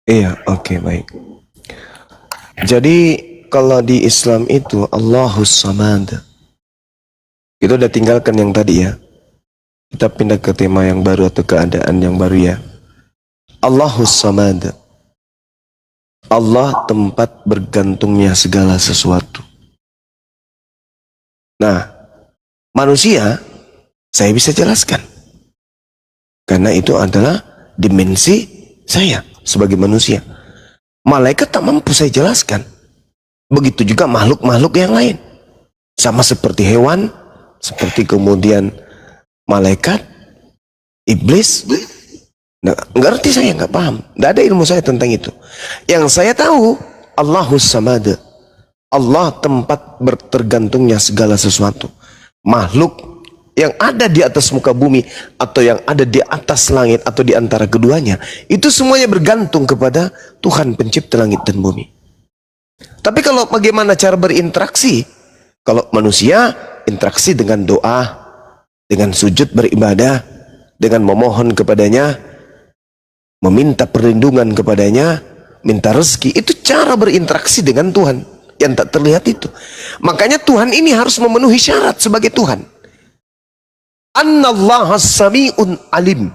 Iya, oke, baik. Jadi kalau di Islam itu Allahus Samad. Kita udah tinggalkan yang tadi ya. Kita pindah ke tema yang baru atau keadaan yang baru ya. Allahus Samad. Allah tempat bergantungnya segala sesuatu. Nah, manusia saya bisa jelaskan. Karena itu adalah dimensi saya sebagai manusia. Malaikat tak mampu saya jelaskan. Begitu juga makhluk-makhluk yang lain. Sama seperti hewan, seperti kemudian malaikat, iblis. Nah, ngerti saya, nggak paham. Nggak ada ilmu saya tentang itu. Yang saya tahu, Allahus Samad. Allah tempat bertergantungnya segala sesuatu. Makhluk yang ada di atas muka bumi atau yang ada di atas langit atau di antara keduanya, itu semuanya bergantung kepada Tuhan pencipta langit dan bumi. Tapi kalau bagaimana cara berinteraksi? Kalau manusia interaksi dengan doa, dengan sujud beribadah, dengan memohon kepadanya, meminta perlindungan kepadanya, minta rezeki, itu cara berinteraksi dengan Tuhan yang tak terlihat itu. Makanya Tuhan ini harus memenuhi syarat sebagai Tuhan. Annallaha sami'un alim.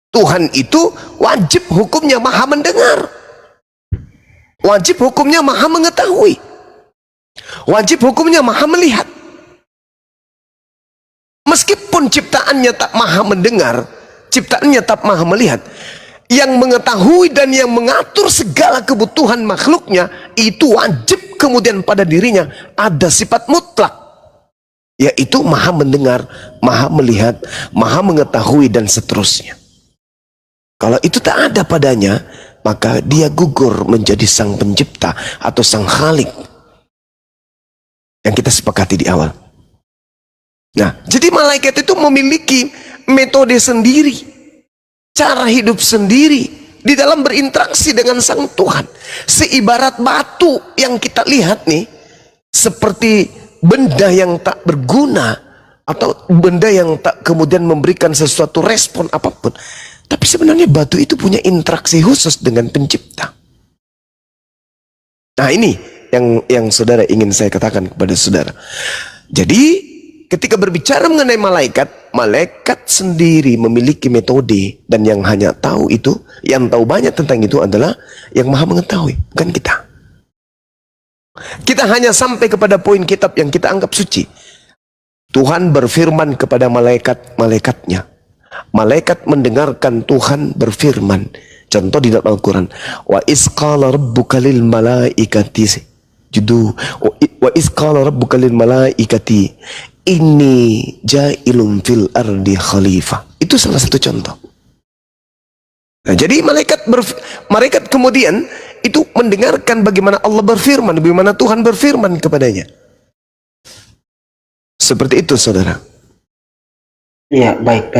Tuhan itu wajib hukumnya maha mendengar. Wajib hukumnya maha mengetahui. Wajib hukumnya maha melihat. Meskipun ciptaannya tak maha mendengar, ciptaannya tak maha melihat, yang mengetahui dan yang mengatur segala kebutuhan makhluknya, itu wajib kemudian pada dirinya ada sifat mutlak, yaitu maha mendengar, maha melihat, maha mengetahui, dan seterusnya. Kalau itu tak ada padanya, maka dia gugur menjadi sang pencipta atau sang khalik yang kita sepakati di awal. Nah, jadi malaikat itu memiliki metode sendiri, cara hidup sendiri di dalam berinteraksi dengan sang Tuhan. Seibarat batu yang kita lihat nih, seperti benda yang tak berguna atau benda yang tak kemudian memberikan sesuatu respon apapun. Tapi sebenarnya batu itu punya interaksi khusus dengan pencipta. Nah, ini yang saudara ingin saya katakan kepada saudara. Jadi ketika berbicara mengenai malaikat, malaikat sendiri memiliki metode, dan yang hanya tahu itu, yang tahu banyak tentang itu adalah yang maha mengetahui, bukan kita. Kita hanya sampai kepada poin kitab yang kita anggap suci. Tuhan berfirman kepada malaikat-malaikatnya. Malaikat mendengarkan Tuhan berfirman. Contoh di dalam Al-Quran. Wa isqala rabbuka lil malaikati wa isqala rabbuka lil malaikati inni ja'ilun fil ardi khalifah. Itu salah satu contoh. Nah, jadi malaikat kemudian itu mendengarkan bagaimana Allah berfirman, bagaimana Tuhan berfirman kepadanya. Seperti itu, saudara. Iya, baik.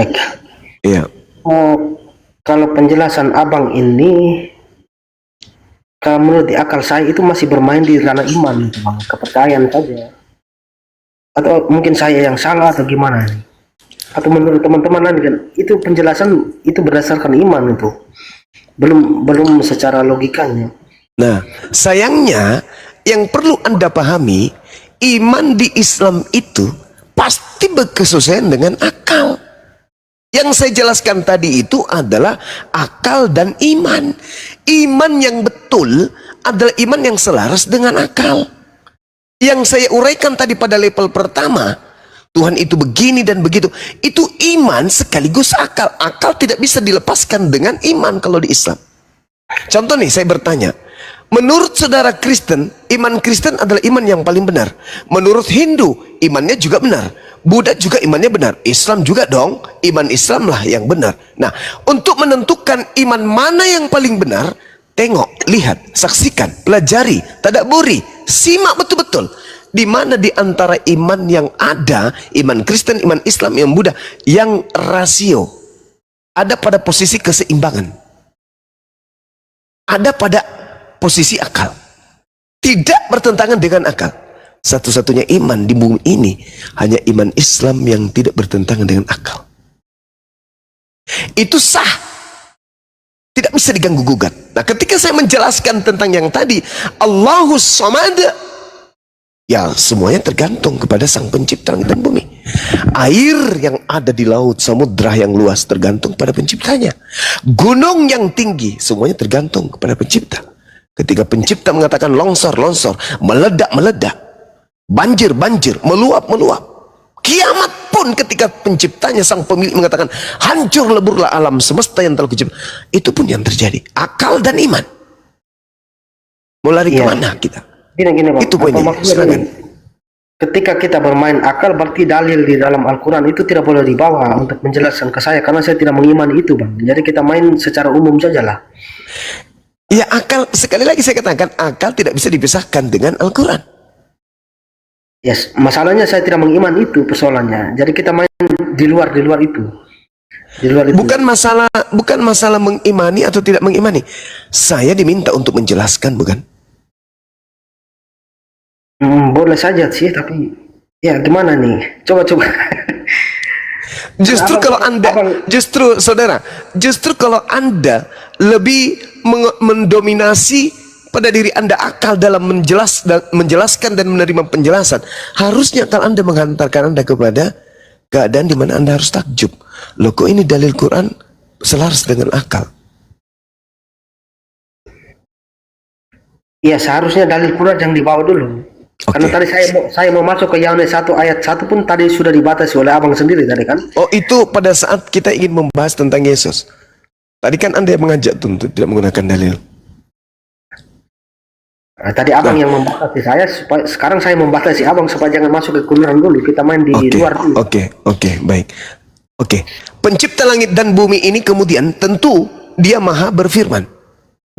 Iya. Kalau penjelasan abang ini, kalau menurut akal saya itu masih bermain di ranah iman, kepercayaan saja. Atau mungkin saya yang salah atau gimana? Atau menurut teman-teman kan itu penjelasan itu berdasarkan iman itu, belum secara logikanya. Nah, sayangnya yang perlu Anda pahami, iman di Islam itu pasti berkesesuaian dengan akal. Yang saya jelaskan tadi itu adalah akal dan iman. Iman yang betul adalah iman yang selaras dengan akal. Yang saya uraikan tadi pada level pertama, Tuhan itu begini dan begitu, itu iman sekaligus akal. Akal tidak bisa dilepaskan dengan iman kalau di Islam. Contoh nih, saya bertanya, menurut saudara Kristen, iman Kristen adalah iman yang paling benar. Menurut Hindu, imannya juga benar. Buddha juga imannya benar. Islam juga dong, iman Islam lah yang benar. Nah, untuk menentukan iman mana yang paling benar, tengok, lihat, saksikan, pelajari, tadabburi, simak betul-betul. Di mana di antara iman yang ada, iman Kristen, iman Islam, iman Buddha, yang rasio ada pada posisi keseimbangan, ada pada posisi akal, tidak bertentangan dengan akal. Satu-satunya iman di bumi ini hanya iman Islam yang tidak bertentangan dengan akal. Itu sah, tidak bisa diganggu gugat. Nah, ketika saya menjelaskan tentang yang tadi, Allahus Samad, ya semuanya tergantung kepada Sang Pencipta langit dan bumi. Air yang ada di laut, samudra yang luas tergantung pada penciptanya. Gunung yang tinggi, semuanya tergantung kepada pencipta. Ketika pencipta mengatakan longsor, longsor, meledak, meledak, banjir, banjir, meluap, meluap. Kiamat pun ketika penciptanya, sang pemilik mengatakan hancur leburlah alam semesta yang telah kucipta, itu pun yang terjadi. Akal dan iman. Mau lari kemana kita? Gini Bang, Itu poinnya. Silakan. ketika kita bermain akal, berarti dalil di dalam Al-Quran itu tidak boleh dibawa untuk menjelaskan ke saya, karena saya tidak mengimani itu Bang. Jadi kita main secara umum saja lah. Ya, akal, sekali lagi saya katakan, akal tidak bisa dipisahkan dengan Al-Quran. Yes, masalahnya saya tidak mengimani itu persoalannya. Jadi kita main di luar itu. Di luar itu. Bukan masalah mengimani atau tidak mengimani. Saya diminta untuk menjelaskan, bukan? Boleh saja sih, tapi ya gimana nih? Coba. Justru kalau Anda, justru kalau Anda lebih mendominasi pada diri Anda akal dalam menjelaskan dan menerima penjelasan, harusnya akal Anda menghantarkan Anda kepada keadaan di mana Anda harus takjub. Loh, kok ini dalil Quran selaras dengan akal? Iya, seharusnya dalil Quran yang dibawa dulu. Okay. Karena tadi saya mau masuk ke Yohanes 1 ayat 1 pun tadi sudah dibatasi oleh Abang sendiri tadi kan? Oh, itu pada saat kita ingin membahas tentang Yesus. Tadi kan Anda yang mengajak untuk tidak menggunakan dalil. Nah, tadi Abang yang membatasi saya, sekarang saya membatasi Abang supaya jangan masuk ke Quran dulu. Kita main di luar dulu. Oke, baik. Oke. Pencipta langit dan bumi ini kemudian tentu dia maha berfirman.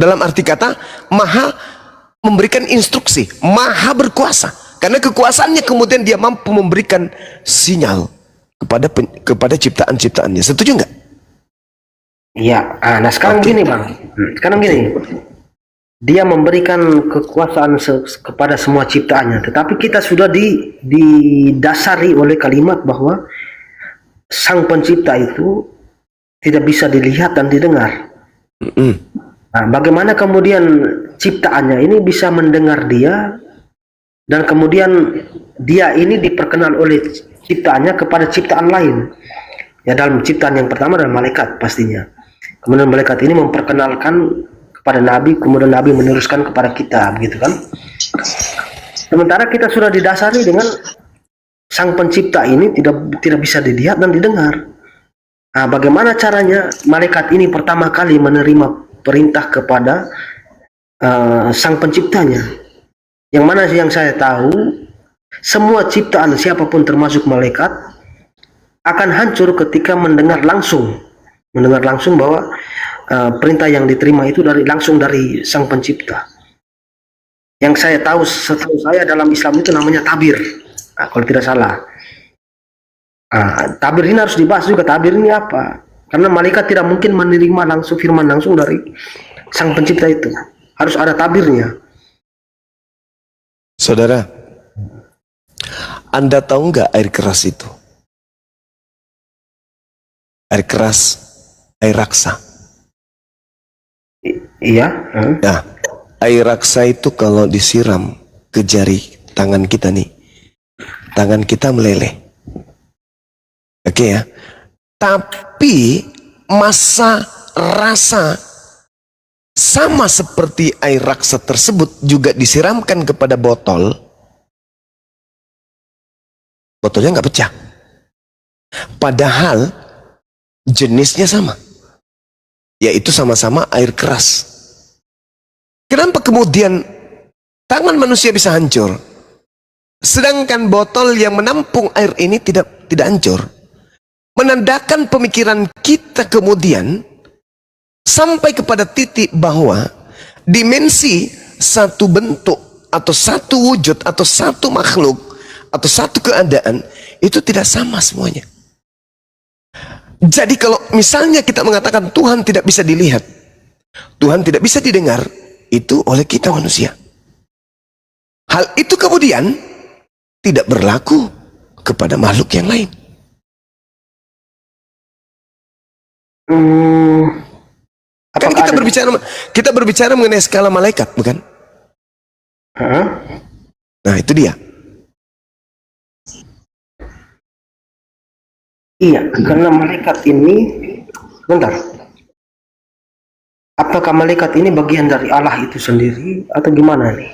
Dalam arti kata, maha memberikan instruksi, maha berkuasa. Karena kekuasaannya kemudian dia mampu memberikan sinyal kepada ciptaan-ciptaannya. Setuju nggak? Iya. Nah sekarang gini Bang. Sekarang gini. Dia memberikan kekuasaan kepada semua ciptaannya. Tetapi kita sudah didasari oleh kalimat bahwa Sang Pencipta itu tidak bisa dilihat dan didengar. Nah, bagaimana kemudian ciptaannya ini bisa mendengar dia, dan kemudian dia ini diperkenal oleh ciptaannya kepada ciptaan lain. Ya, dalam ciptaan yang pertama adalah malaikat pastinya. Kemudian malaikat ini memperkenalkan kepada Nabi, kemudian Nabi meneruskan kepada kita, begitu kan? Sementara kita sudah didasari dengan Sang Pencipta ini tidak bisa dilihat dan didengar. Nah, bagaimana caranya malaikat ini pertama kali menerima perintah kepada Sang Penciptanya? Yang mana yang saya tahu, semua ciptaan siapapun termasuk malaikat akan hancur ketika mendengar langsung bahwa perintah yang diterima itu langsung dari Sang Pencipta. Yang saya tahu, setahu saya dalam Islam itu namanya tabir. Nah, kalau tidak salah. Tabir ini harus dibahas juga. Tabir ini apa? Karena malaikat tidak mungkin menerima langsung firman langsung dari Sang Pencipta itu. Harus ada tabirnya. Saudara, Anda tahu nggak air keras itu? Air keras, air raksa. Iya. Nah, air raksa itu kalau disiram ke jari tangan kita nih, tangan kita meleleh. Oke ya. Tapi masa rasa sama seperti air raksa tersebut juga disiramkan kepada botolnya nggak pecah. Padahal jenisnya sama, yaitu sama-sama air keras. Kenapa kemudian tangan manusia bisa hancur, sedangkan botol yang menampung air ini tidak hancur? Menandakan pemikiran kita kemudian sampai kepada titik bahwa dimensi satu bentuk atau satu wujud atau satu makhluk atau satu keadaan itu tidak sama semuanya. Jadi kalau misalnya kita mengatakan Tuhan tidak bisa dilihat, Tuhan tidak bisa didengar, itu oleh kita manusia. Hal itu kemudian tidak berlaku kepada makhluk yang lain. Kan Apakah kita berbicara mengenai skala malaikat, bukan? Hah? Nah, itu dia. Iya, karena malaikat ini, bentar. Apakah malaikat ini bagian dari Allah itu sendiri atau gimana nih?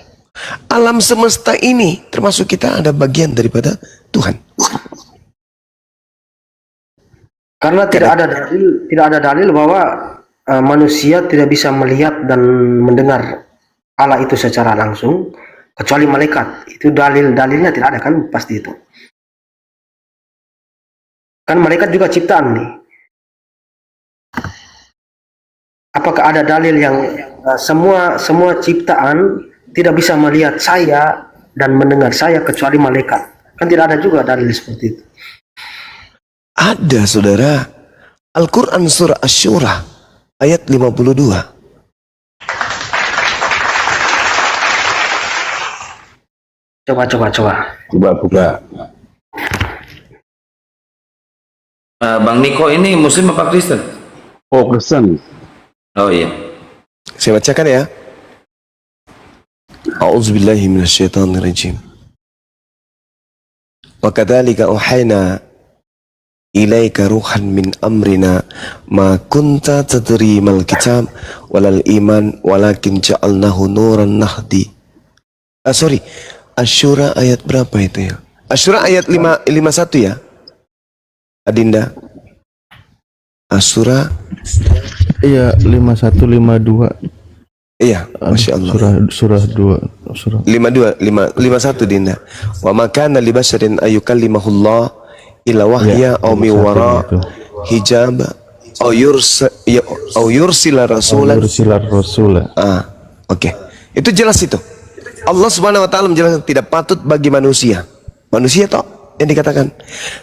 Alam semesta ini termasuk kita ada bagian daripada Tuhan. Karena tidak ada dalil bahwa manusia tidak bisa melihat dan mendengar Allah itu secara langsung kecuali malaikat. Itu dalilnya tidak ada kan, pasti itu. Kan malaikat juga ciptaan nih. Apakah ada dalil yang semua ciptaan tidak bisa melihat saya dan mendengar saya kecuali malaikat? Kan tidak ada juga dalil seperti itu. Ada, saudara. Al-Quran surah Asy-Syura ayat 52. Coba buka. Bang Niko ini Muslim apa Kristen? Oh, Kristen. Oh iya. Saya bacakan ya. A'udzubillahi minasyaitonirrajim. Wa kadzalika uhayna ilaika ruhan min amrina ma kunta tadri mal kitab walal iman walakin ja'alnahu nuran nahdi. Asy-Syura ayat berapa itu ya? Asy-Syura ayat 51 ya? Adinda. Asy-Syura Iya, 51 52. iya, Masya Allah. Surah 2, surah 51 Dinda. Wa makana li basharin ayyukallimahullah illa wahya aw min wara hijab aw yursila rasulan. Oke. Itu jelas itu. Allah Subhanahu wa taala menjelaskan tidak patut bagi manusia. Manusia toh yang dikatakan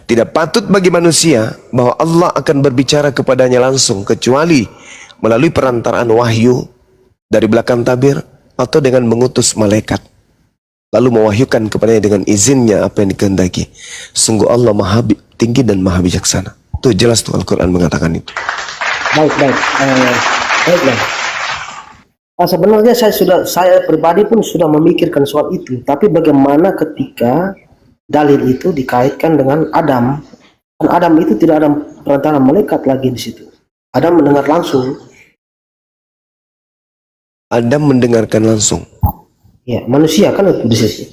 tidak patut bagi manusia bahwa Allah akan berbicara kepadanya langsung kecuali melalui perantaraan wahyu dari belakang tabir atau dengan mengutus malaikat lalu mewahyukan kepadanya dengan izinnya apa yang dikehendaki. Sungguh Allah maha tinggi dan maha bijaksana. Tuh jelas tuh Al-Quran mengatakan itu. Baik. Sebenarnya saya pribadi pun sudah memikirkan soal itu, tapi bagaimana ketika dalil itu dikaitkan dengan Adam? Dan Adam itu tidak ada perantara malaikat lagi di situ. Adam mendengar langsung. Adam mendengarkan langsung. Ya, manusia kan itu di situ.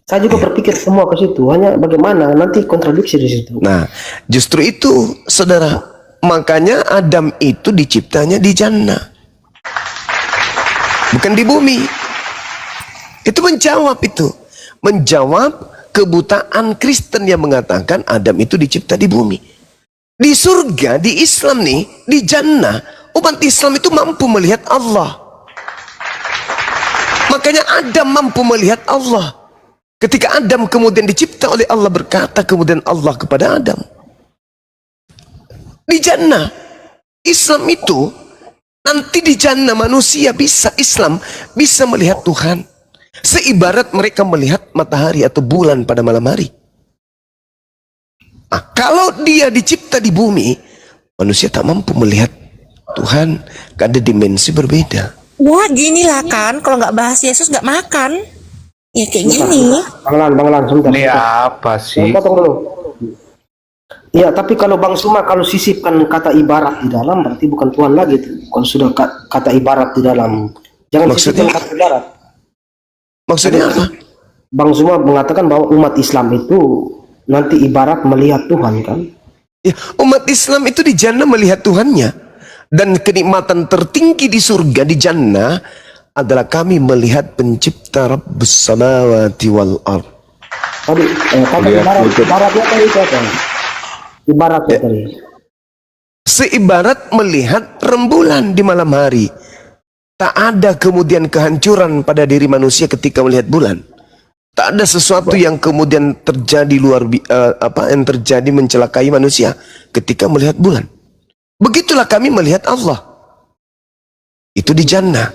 Saya juga berpikir semua ke situ. Hanya bagaimana nanti kontradiksi di situ. Nah, justru itu, saudara. Makanya Adam itu diciptanya di jannah, bukan di bumi. Itu menjawab kebutaan Kristen yang mengatakan Adam itu dicipta di bumi. Di surga, di Islam nih, di jannah, umat Islam itu mampu melihat Allah. Makanya Adam mampu melihat Allah. Ketika Adam kemudian dicipta oleh Allah, berkata kemudian Allah kepada Adam, di jannah Islam itu nanti di jannah manusia Islam bisa melihat Tuhan seibarat mereka melihat matahari atau bulan pada malam hari. Nah, kalau dia dicipta di bumi, manusia tak mampu melihat Tuhan, ada dimensi berbeda. Wah, ginilah kan, kalau nggak bahas Yesus nggak makan. Ya kayak gini. Bang Lan, sebentar. Ini apa sih? Potong dulu. Ya, tapi kalau Bang Suma kalau sisipkan kata ibarat di dalam, berarti bukan Tuhan lagi tuh. Kalau sudah kata ibarat di dalam, jangan Maksudnya? sisipkan kata ibarat. Maksudnya apa? Bang Suma mengatakan bahwa umat Islam itu nanti ibarat melihat Tuhan kan? Ya, umat Islam itu di jannah melihat Tuhannya. Dan kenikmatan tertinggi di surga, di jannah, adalah kami melihat pencipta Rabbus samawati wal ard. Tadi ibaratnya tadi itu apa? Ibaratnya tadi. Seibarat melihat rembulan di malam hari. Tak ada kemudian kehancuran pada diri manusia ketika melihat bulan. Tak ada sesuatu yang kemudian terjadi yang terjadi mencelakai manusia ketika melihat bulan. Begitulah kami melihat Allah. Itu di jannah.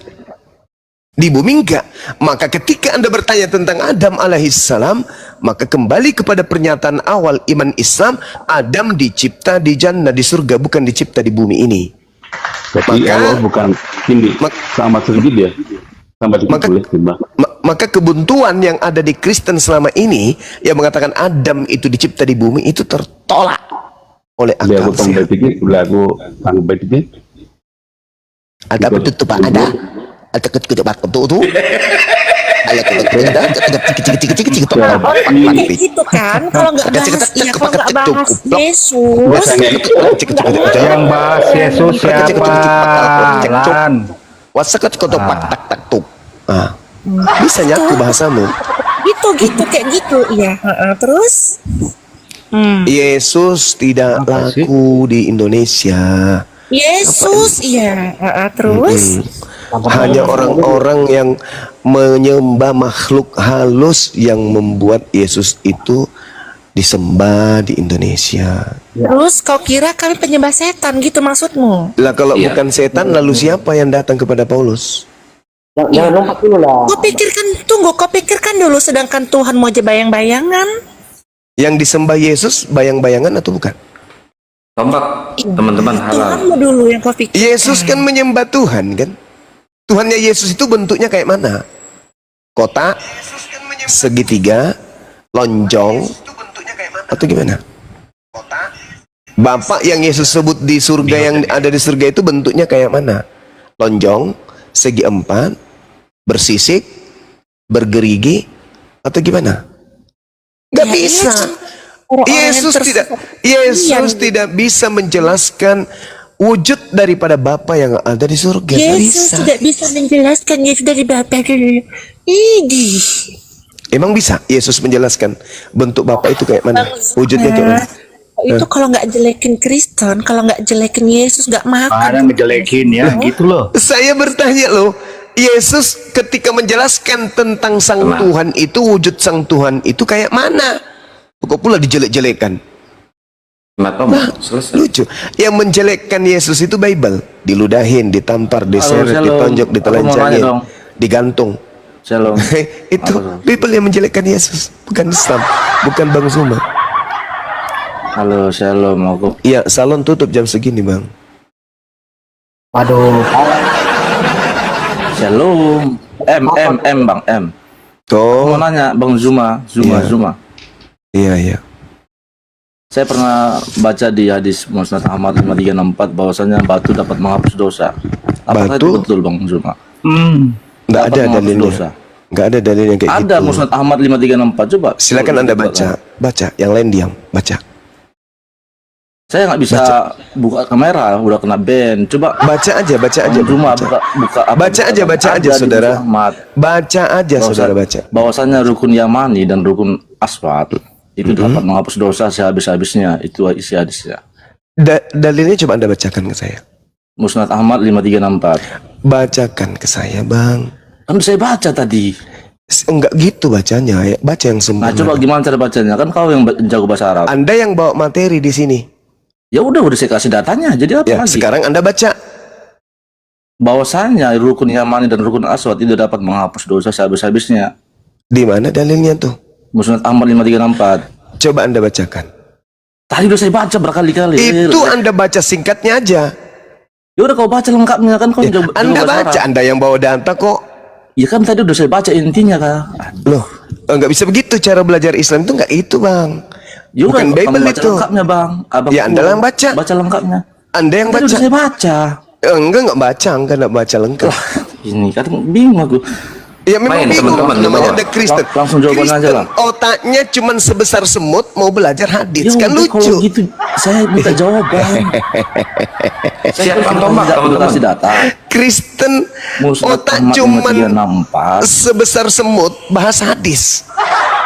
Di bumi enggak. Maka ketika Anda bertanya tentang Adam alaihissalam, maka kembali kepada pernyataan awal iman Islam, Adam dicipta di jannah, di surga, bukan dicipta di bumi ini. Jadi Maka- Allah bukan ini mak- sama sedikit ya. Sama sedikit Maka- boleh sembah. Maka kebuntuan yang ada di Kristen selama ini yang mengatakan Adam itu dicipta di bumi itu tertolak oleh Dia akal aku tong sehat. dikit, bila aku tanggung dikit. Ada apa tuh Pak? Ada ketuk Pak tuh. Ada Kayak gitu kan, kalau nggak bahas, iya kalau nggak bahas Yesus, Yang bahas Yesus siapa? Lan. Wasakat kotok pak tak tak tuk. Ah, bisa nyatu bahasamu. gitu kayak gitu, iya. Terus, Yesus tidak Apa sih? laku di Indonesia. Yesus, iya. Terus, Hanya orang-orang yang menyembah makhluk halus yang membuat Yesus itu disembah di Indonesia. terus kau kira kami penyembah setan gitu maksudmu? Lah kalau Iya. bukan setan, lalu siapa yang datang kepada Paulus? Jangan lompat dulu lah. Kau pikirkan dulu, sedangkan Tuhan mau aja bayang-bayangan. Yang disembah Yesus bayang-bayangan atau bukan? Kompak, teman-teman halal. Tuhanmu dulu yang kau pikirkan. Yesus kan menyembah Tuhan kan? Tuhannya Yesus itu bentuknya kayak mana? Kotak, segitiga, lonjong, atau gimana? Bapak yang Yesus sebut di surga, yang ada di surga itu bentuknya kayak mana? Lonjong, segi empat, bersisik, bergerigi, atau gimana? Gak Ya, bisa. iya, orang-orang yang Yesus Iya. tidak bisa menjelaskan wujud daripada Bapa yang ada di surga. Nggak Yesus bisa. tidak bisa menjelaskan Yesus dari Bapa dulu. Idih. Emang bisa Yesus menjelaskan bentuk Bapa itu kayak mana? Wujudnya kayak mana? Itu kalau nggak jelekin Kristen, kalau nggak jelekin Yesus nggak makan. Ada ngejelekin ya, gitu loh. Saya bertanya loh, Yesus ketika menjelaskan tentang Sang Tuhan itu, wujud Sang Tuhan itu kayak mana? Kok pula dijelek-jelekan? Kenapa mau? Selesai. Lucu. Yang menjelekkan Yesus itu Bible. Diludahin, ditampar, diseret, Shalom. ditonjok, Aku mau ditelanjangin, nanya dong. digantung. Shalom. Itu Apa tuh? people yang menjelekkan Yesus, bukan Islam, bukan Bang Zuma. Halo, shalom. Aku Iya, salon tutup jam segini, Bang. Aduh, shalom. M Bang M. Aku Oh, mau nanya Bang Zuma. Iya. Iya. Saya pernah baca di hadis Musnad Ahmad 5364 bahwasanya batu dapat menghapus dosa. Apakah Batu? itu betul Bang Zuma? Nggak Dapat ada menghapus dalilnya. dosa. Nggak ada dalil yang kayak Ada gitu. Musnad Ahmad 5364, coba. Silakan Anda baca. Baca, yang lain diam. Baca. Saya nggak bisa buka kamera, udah kena ban. Coba Baca aja. Bang Zuma Baca. buka apa? Baca aja, baca Ada aja, di saudara. Musnad Ahmad. Baca aja, saudara, baca. Bahwasanya rukun Yamani dan rukun Aswad itu dapat menghapus dosa sehabis-habisnya. Itu isi hadisnya. Dalilnya coba Anda bacakan ke saya. Musnad Ahmad 5364. Bacakan ke saya, Bang. Kan saya baca tadi. Enggak gitu bacanya, ya. Baca yang Nah, sempurna. coba gimana cara bacanya? Kan kau yang jago bahasa Arab. Anda yang bawa materi di sini. Ya udah saya kasih datanya. Jadi apa Ya, lagi? sekarang Anda baca. Bahwasanya rukun Yamani dan rukun Aswad itu dapat menghapus dosa sehabis-habisnya. Di mana dalilnya tuh? Musnad Ahmad 5364. Coba Anda bacakan. Tadi udah saya baca berkali-kali. Itu Anda baca singkatnya aja. Ya udah kau baca lengkapnya kan kau Ya, jago Anda bahasa baca, Arab. Anda yang bawa data kok. Ya kan tadi udah saya baca intinya kak. Loh, nggak bisa begitu cara belajar Islam itu nggak itu, Bang. Ya udah, Bukan kamu Bible baca itu. lengkapnya bang. Abang Ya, Anda yang baca. Baca lengkapnya. Anda yang Tadi baca. udah saya baca. Enggak baca, enggak baca lengkap. Ini kan bingung aku. Ya memang Main, bingung, teman-teman, di namanya bawah. ada Kristen. Langsung jawaban aja, Kristen Bang. otaknya cuman sebesar semut mau belajar hadis, kan udah, lucu. Kalau gitu saya minta jawaban. Saya Siap, kan teman-teman, udah kasih data. Kristen Musnad otak Ahmad cuman 5364. sebesar semut bahas hadis.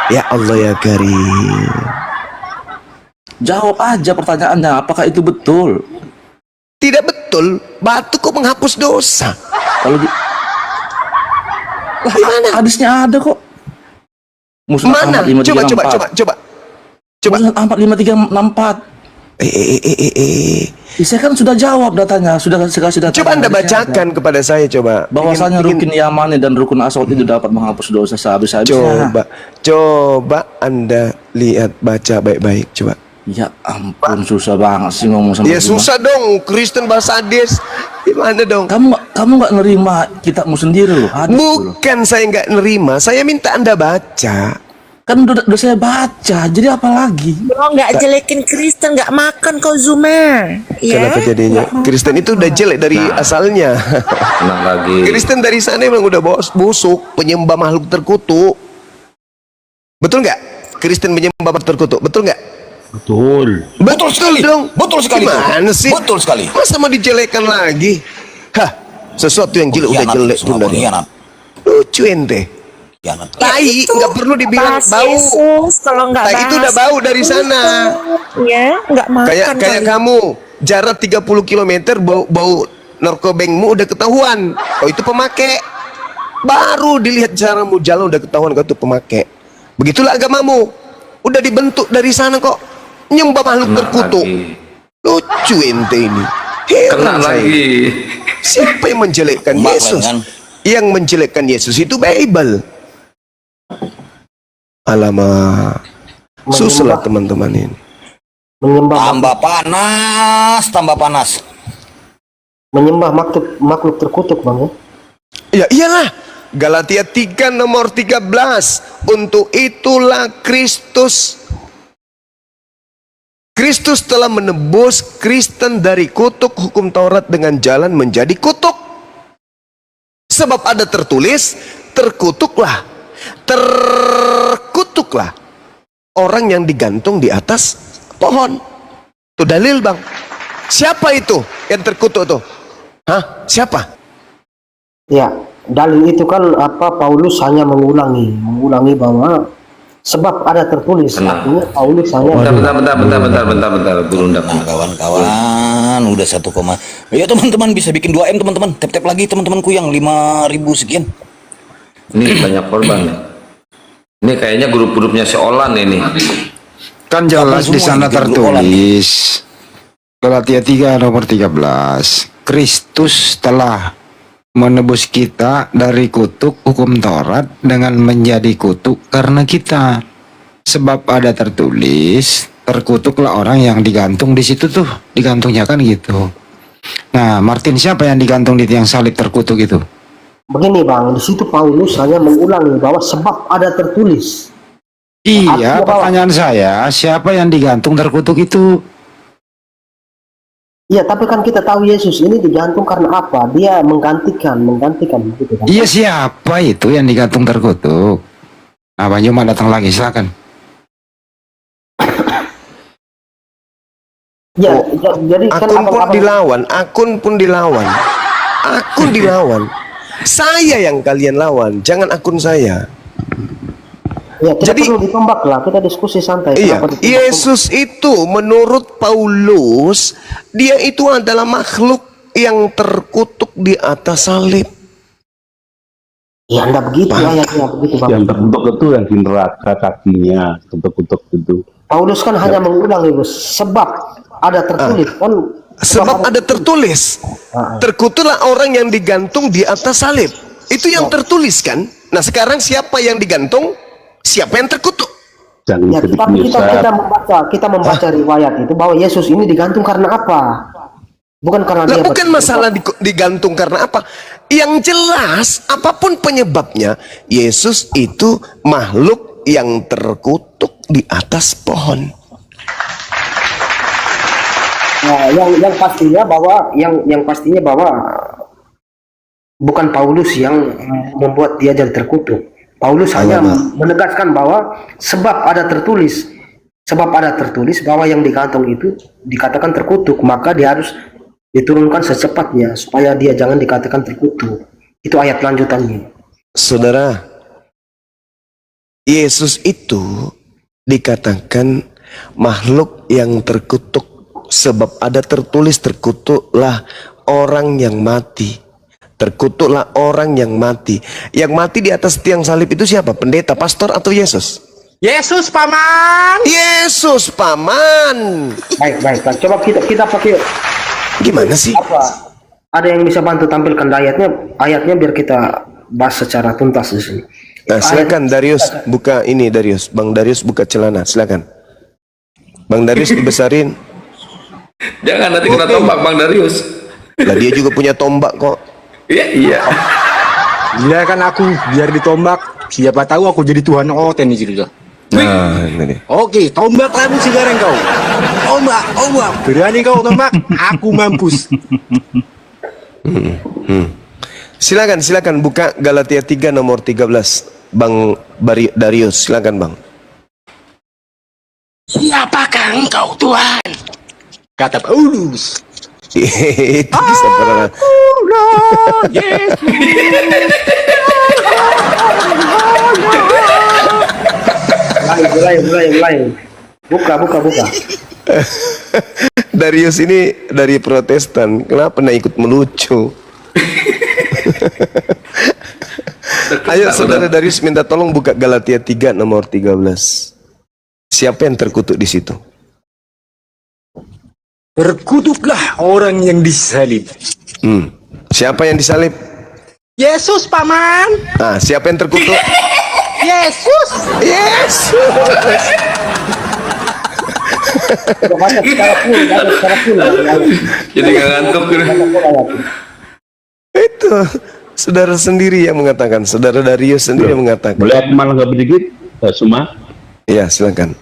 Ya Allah ya Karim. Jawab aja pertanyaannya, apakah itu betul? Tidak betul, batu kok menghapus dosa. Kalau di Gimana? hadisnya ada kok. Musnad Mana? Ahmad Coba 5364. Coba. Musnad Ahmad 5364. Ya, saya kan sudah jawab datanya, sudah saya kasih data. Coba Anda Hadisnya ada. bacakan kepada saya coba. Bahwasanya Ingin- rukun Yamani dan rukun Aswad itu dapat menghapus dosa sehabis-habisnya. Coba Anda lihat baca baik-baik coba. Ya ampun, susah banget sih ngomong sama Ya Zuma. susah dong, Kristen bahasa hadis. Gimana dong? Kamu nggak nerima kitabmu sendiri loh, hadis loh. Bukan saya nggak nerima, saya minta Anda baca. Kan udah saya baca, jadi apa lagi? Lo nggak jelekin Kristen, nggak makan kau Zuma. Ya? Kenapa jadinya? Kristen itu udah jelek dari asalnya. Tenang lagi. Kristen dari sana emang udah busuk, penyembah makhluk terkutuk. Betul nggak? Kristen menyembah makhluk terkutuk, betul nggak? Betul. Betul sekali dong. Betul sekali. Gimana sih? Betul sekali. Masa mau dijelekan lagi? Hah, sesuatu yang jelek udah Pengkhianat jelek itu pun semua, dari. pengkhianat. Lucu ente. Pengkhianat. Tai itu nggak perlu dibilang bahas bau. Yesus, kalau nggak Tai itu udah bau dari sana. Ya, nggak makan. Kayak kali. kamu jarak 30 km bau narkobengmu udah ketahuan. Oh itu pemakai. Baru dilihat caramu jalan udah ketahuan kau tuh pemakai. Begitulah agamamu. Udah dibentuk dari sana kok. Nyembah makhluk terkutuk. Lucu ente ini. Heran saya. Siapa yang menjelekkan Mbak, Yesus? kan? Yang menjelekkan Yesus itu Bible. Alamak. Susah teman-teman ini. Menyembah Tambah panas. menyembah makhluk terkutuk, Bang, ya. Ya iyalah. Galatia 3 nomor 13. Untuk itulah Kristus telah menebus Kristen dari kutuk hukum Taurat dengan jalan menjadi kutuk. Sebab ada tertulis, terkutuklah orang yang digantung di atas pohon. Itu dalil, Bang. Siapa itu yang terkutuk tuh? Hah? Siapa? Ya, dalil itu kan Paulus hanya mengulangi bahwa sebab ada tertulis. Artinya Paulus hanya Bentar. Turun Nah, kawan-kawan udah 1, ya teman-teman bisa bikin 2M teman-teman. Tap-tap lagi teman-temanku yang 5.000 sekian. Ini banyak korban. Ini kayaknya grup-grupnya si Olan ini. Kan jelas di sana Semua yang bikin grup Olan nih. tertulis Galatia 3 nomor 13. Kristus telah menebus kita dari kutuk hukum Taurat dengan menjadi kutuk karena kita. Sebab ada tertulis, terkutuklah orang yang digantung di situ tuh. Digantungnya kan gitu. Nah, Martin, siapa yang digantung di tiang salib terkutuk itu? begini, Bang. Di situ Paulus hanya mengulangi bahwa sebab ada tertulis. Iya, Artinya bahwa- pertanyaan saya, siapa yang digantung terkutuk itu? Iya, tapi kan kita tahu Yesus ini digantung karena apa? Dia menggantikan begitu kan. Iya, siapa itu yang digantung terkutuk? Nah, Bang Juma datang lagi, silakan. Ya, jadi kan Akun pun dilawan. Saya yang kalian lawan, jangan akun saya. ya, kita jadi- perlu ditombak lah, kita diskusi santai. Iya, Kenapa ditombak? Yesus itu menurut Paulus, dia itu adalah makhluk yang terkutuk di atas salib. Ya, enggak begitu ayatnya, begitu, Bang. Yang terkutuk itu yang di neraka kakinya, terkutuk itu. Paulus kan hanya mengulangi, Bos. Sebab ada tertulis kan. Sebab ada tertulis, terkutuklah orang yang digantung di atas salib. Itu yang tertulis kan? Nah sekarang siapa yang digantung? Siapa yang terkutuk? Jangan Ya, jadi tapi kita penyesat. membaca riwayat itu bahwa Yesus ini digantung karena apa? Bukan karena Lah dia bukan masalah digantung karena apa. Yang jelas apapun penyebabnya, Yesus itu makhluk yang terkutuk di atas pohon. Nah, yang pastinya bahwa bukan Paulus yang membuat dia jadi terkutuk. Paulus hanya menegaskan bahwa sebab ada tertulis bahwa yang digantung itu dikatakan terkutuk, maka dia harus diturunkan secepatnya supaya dia jangan dikatakan terkutuk. Itu ayat lanjutannya. Saudara, Yesus itu dikatakan makhluk yang terkutuk. Sebab ada tertulis, terkutuklah orang yang mati. Terkutuklah orang yang mati. Yang mati di atas tiang salib itu siapa? Pendeta, pastor, atau Yesus? Yesus paman. Yesus paman. Baik. Coba kita pakai Gimana sih? apa? Ada yang bisa bantu tampilkan ayatnya biar kita bahas secara tuntas di sini. Nah, silakan Darius buka ini, Darius. Bang Darius buka celana, silakan. Bang Darius dibesarin. Jangan nanti kena tombak Bang Darius. Lah dia juga punya tombak kok. Iya, iya. Biarkan aku biar ditombak. Siapa tahu aku jadi Tuhan Oten di situ. Nah, ini dia. Oke, tombak kamu sekarang kau. Tombak. Berani kau tombak? Aku mampus. Silakan buka Galatia 3 nomor 13. Bang Darius, silakan Bang. Siapakah engkau Tuhan? Kata Paulus. Itu bisa pernah. Mulai. Buka. Darius ini dari Protestan, kenapa pernah ikut melucu? Ayo saudara Darius minta tolong buka Galatia 3 nomor 13. Siapa yang terkutuk di situ? Terkutuklah orang yang disalib. Siapa yang disalib? Yesus paman. Nah, siapa yang terkutuk? Yesus. Jadi nggak ngantuk. Itu saudara sendiri yang mengatakan, saudara Darius sendiri yang mengatakan. Boleh aku malah nggak sedikit, Suma? Iya, silakan.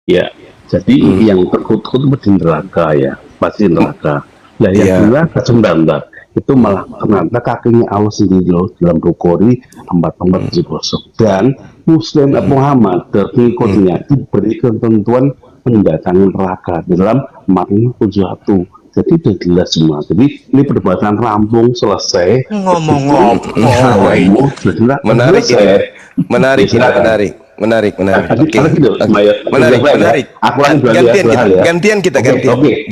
Ya, jadi yang terkutuk itu di neraka ya, pasti neraka. Nah, yang neraka sebenarnya itu malah ternyata kakinya Allah sendiri loh, dalam Bukhari 4:40. Dan Muslim Muhammad dan pengikutnya diberi ketentuan mendatangi neraka dalam Matius 71. Jadi sudah jelas semua. Jadi ini perdebatan rampung selesai. Menarik. Gantian kita. Oke,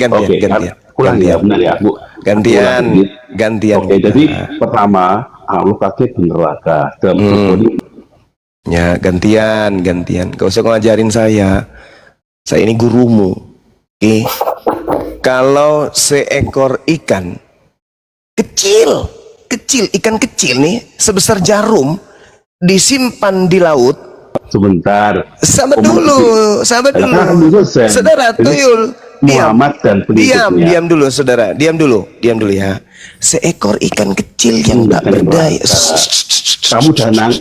jadi pertama Allah kaget di neraka dalam Ya, gantian. Gak usah ngajarin saya. Saya ini gurumu. Oke. Kalau seekor ikan kecil, ikan kecil nih sebesar jarum disimpan di laut. Sebentar. Sabar dulu. Saudara Tuyul. Muhammad dan pengikutnya. Diam dulu saudara. Diam dulu ya. Seekor ikan kecil yang tak berdaya. Kamu danang.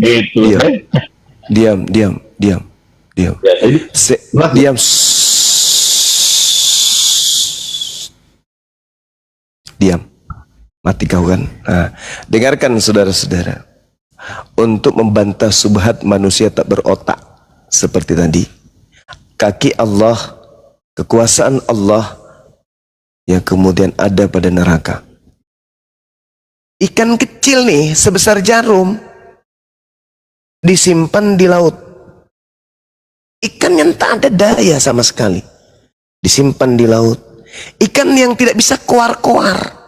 Itu. Diam. Diam. Diam. Mati kau kan. Nah, dengarkan saudara-saudara. Untuk membantah subhat manusia tak berotak seperti tadi, kaki Allah, kekuasaan Allah yang kemudian ada pada neraka. Ikan kecil nih sebesar jarum disimpan di laut. Ikan yang tak ada daya sama sekali disimpan di laut. Ikan yang tidak bisa koar-koar,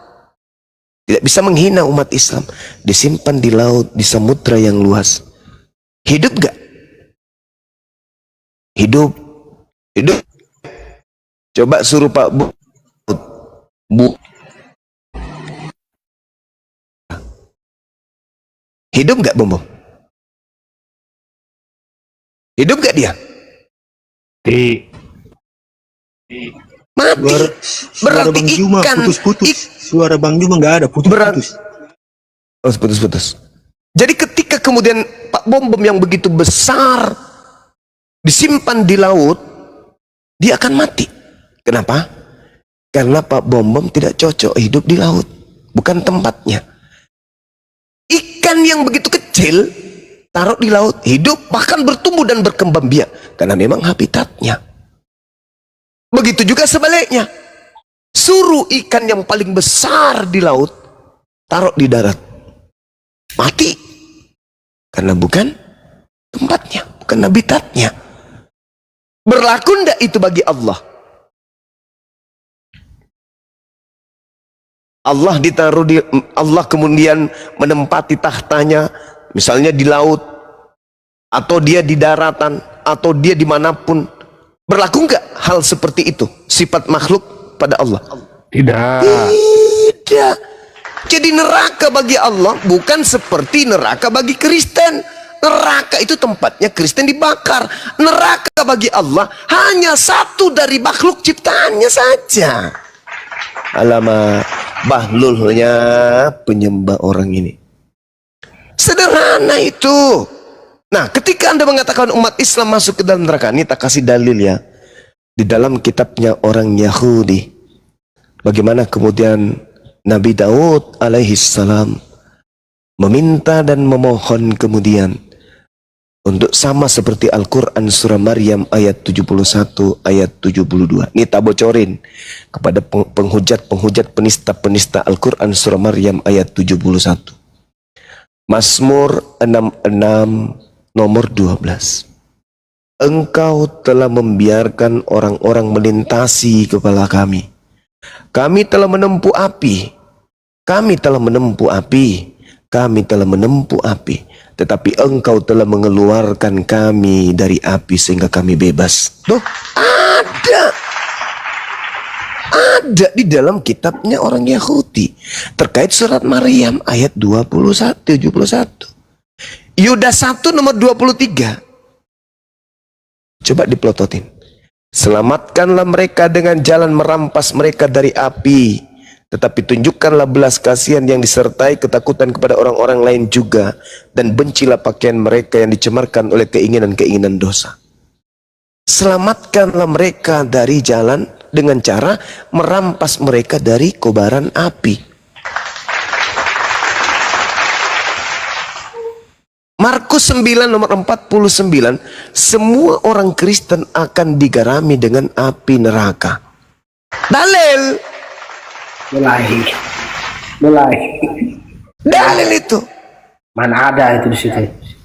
tidak bisa menghina umat Islam, disimpan di laut, di samudra yang luas. Hidup gak? Hidup. Coba suruh Pak Bu. Hidup gak Bom? Hidup gak dia? Mati. Berarti ikan Suara Bang Juma nggak ada, putus-putus. Putus-putus. Jadi ketika kemudian Pak Bom yang begitu besar disimpan di laut, dia akan mati. Kenapa? Karena Pak Bom tidak cocok hidup di laut, bukan tempatnya. Ikan yang begitu kecil taruh di laut, hidup bahkan bertumbuh dan berkembang biak karena memang habitatnya. Begitu juga sebaliknya. Suruh ikan yang paling besar di laut taruh di darat, mati karena bukan tempatnya, bukan habitatnya. Berlaku ndak itu bagi Allah? Allah kemudian menempati tahtanya misalnya di laut, atau dia di daratan, atau dia dimanapun. Berlaku nggak hal seperti itu sifat makhluk pada Allah? Tidak. Jadi neraka bagi Allah bukan seperti neraka bagi Kristen. Neraka itu tempatnya Kristen dibakar. Neraka bagi Allah hanya satu dari makhluk ciptaannya saja. Alamak, bahlulnya penyembah orang ini. Sederhana itu. Nah, ketika Anda mengatakan umat Islam masuk ke dalam neraka, ini tak kasih dalil ya. Di dalam kitabnya orang Yahudi. Bagaimana kemudian Nabi Daud alaihi salam meminta dan memohon kemudian untuk sama seperti Al-Quran surah Maryam ayat 71 ayat 72. Ini tak bocorin kepada penghujat-penghujat penista-penista Al-Quran surah Maryam ayat 71. Mazmur 66 nomor 12. Engkau telah membiarkan orang-orang melintasi kepala kami. Kami telah menempuh api. Kami telah menempuh api. Kami telah menempuh api. Tetapi engkau telah mengeluarkan kami dari api sehingga kami bebas. Tuh, ada di dalam kitabnya orang Yahudi terkait surat Maryam ayat 71. Yudas 1 nomor 23. Coba diplototin. Selamatkanlah mereka dengan jalan merampas mereka dari api. Tetapi tunjukkanlah belas kasihan yang disertai ketakutan kepada orang-orang lain juga. Dan bencilah pakaian mereka yang dicemarkan oleh keinginan-keinginan dosa. Selamatkanlah mereka dari jalan dengan cara merampas mereka dari kobaran api. Markus 9 nomor 49. Semua orang Kristen akan digarami dengan api neraka. Dalil. Mulai. Dalil itu. Mana ada itu di situ?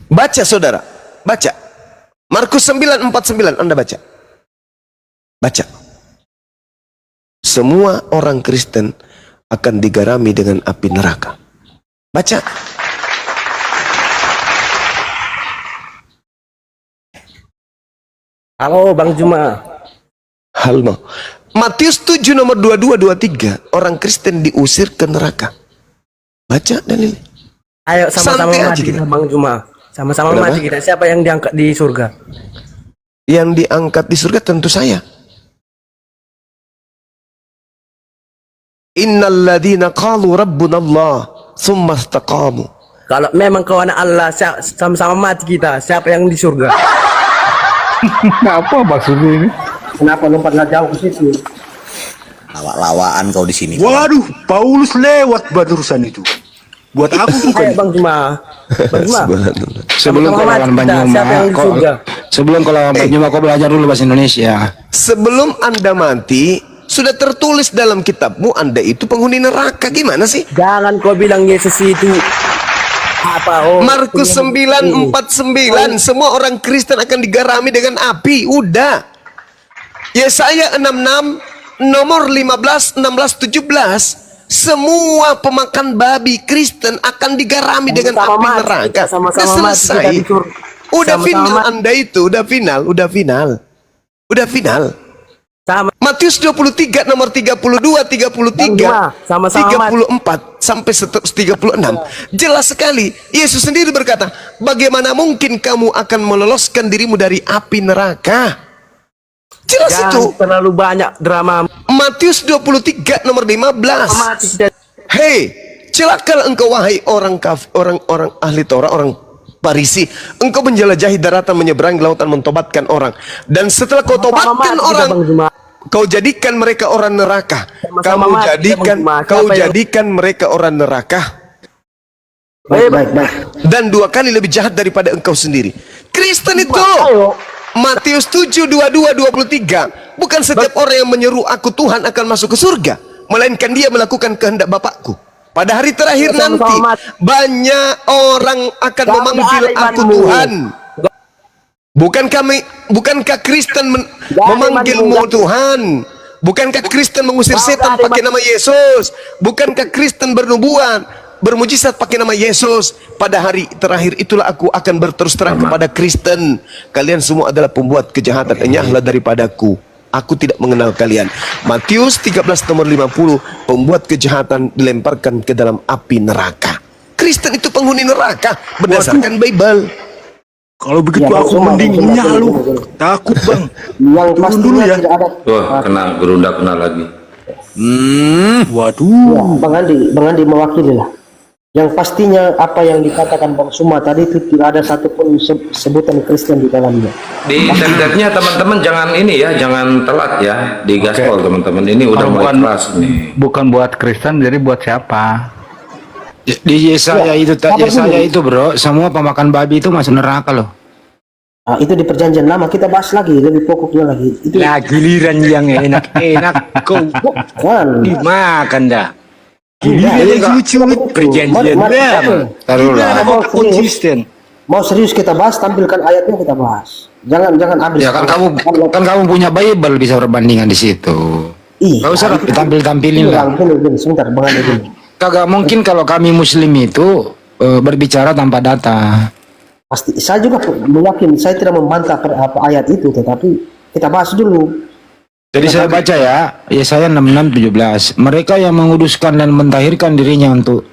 Baca saudara, baca. Markus 9:49, Anda baca. Baca. Semua orang Kristen akan digarami dengan api neraka. Baca. Halo Bang Juma. Halo. Matius 7 nomor 22-23. Orang Kristen diusir ke neraka. Baca dalil. Ayo sama-sama Santai aja mati kita. kita Bang Juma. Sama-sama Kenapa? mati kita. Siapa yang diangkat di surga? Yang diangkat di surga tentu saya. Innalladzina qalu rabbunallah tsumma istaqamu. Kalau memang kau anak Allah, sama-sama mati kita. Siapa yang di surga? Apa maksudnya ini? Kenapa lompatlah jauh ke situ? Lawak-lawaan kau di sini. Waduh, Paulus lewat barusan itu. Buat aku bukan. Ayo Bang Juma. Bang Juma. Subhanallah. Sebelum kau lawan Siapa yang di surga? Sebelum kau lawan Banyuma, kau belajar dulu bahasa Indonesia. Sebelum Anda mati, sudah tertulis dalam kitabmu Anda itu penghuni neraka. Gimana sih? Jangan kau bilang Yesus itu apa? Oh, Markus 9:49. Semua orang Kristen akan digarami dengan api. Udah. Yesaya 66 nomor 15, 16, 17. Semua pemakan babi Kristen akan digarami dengan api neraka. Udah selesai. Udah final Anda itu. Udah final. Sama. Matius 23 nomor 32, 33, Sama-sama 34 sampai 36. Jelas sekali. Yesus sendiri berkata, bagaimana mungkin kamu akan meloloskan dirimu dari api neraka? Jelas itu. Terlalu banyak drama. Matius 23 nomor 15. Hei, celakalah engkau wahai orang ahli Taurat, orang Farisi. Engkau menjelajahi daratan, menyeberangi lautan, mentobatkan orang. Dan setelah kau tobatkan orang, kau jadikan mereka orang neraka. Kau jadikan mereka orang neraka. Baik. Dan 2 kali lebih jahat daripada engkau sendiri. Kristen itu. Matius 7, 22, 23. Bukan setiap orang yang menyeru aku Tuhan akan masuk ke surga, melainkan dia melakukan kehendak Bapakku. Pada hari terakhir nanti banyak orang akan memanggil aku Tuhan. Bukankah Kristen memanggilmu Tuhan? Bukankah Kristen mengusir setan pakai nama Yesus? Bukankah Kristen bermujizat pakai nama Yesus? Pada hari terakhir itulah aku akan berterus terang kepada Kristen. Kalian semua adalah pembuat kejahatan, enyahlah daripadaku. aku tidak mengenal kalian. Matius 13 nomor 50, pembuat kejahatan dilemparkan ke dalam api neraka. Kristen itu penghuni neraka berdasarkan Bible. Kalau begitu Ya, aku Bang, mending Bang, nyalu. Bang. Takut bang. Yang Turun pastinya dulu ya. tidak ada. Wah, kena gerunda kena lagi. Waduh. Ya, Bang Andi mewakili lah. Yang pastinya apa yang dikatakan Bang Suma tadi itu tidak ada satupun sebutan Kristen di dalamnya. Di tap-tapnya teman-teman jangan ini ya, jangan telat ya di gaspol teman-teman. Ini udah Kalau mulai bukan- kelas nih. Bukan buat Kristen, jadi buat siapa? Di Yesaya itu bro, semua pemakan babi itu masuk neraka loh. Nah, itu di perjanjian lama kita bahas lagi lebih pokoknya lagi. Itu Nah giliran yang enak-enak kau kan. dimakan dah. Iya, Giliran yang enggak. lucu perjanjian Mari, lama. Taruh Gimana lah. kau tak konsisten? Mau serius kita bahas, tampilkan ayatnya kita bahas. Jangan ambil. Ya kan kamu punya Bible bisa berbandingan di situ. Iya. Gak usah ditampil-tampilin lah. Gini, sebentar, Bang Andi dulu. Kagak mungkin kalau kami Muslim itu berbicara tanpa data. Pasti saya juga meyakini, saya tidak membantah apa ayat itu, tetapi kita bahas dulu. Jadi saya baca ya, Yesaya 66:17. Mereka yang menguduskan dan mentahirkan dirinya untuk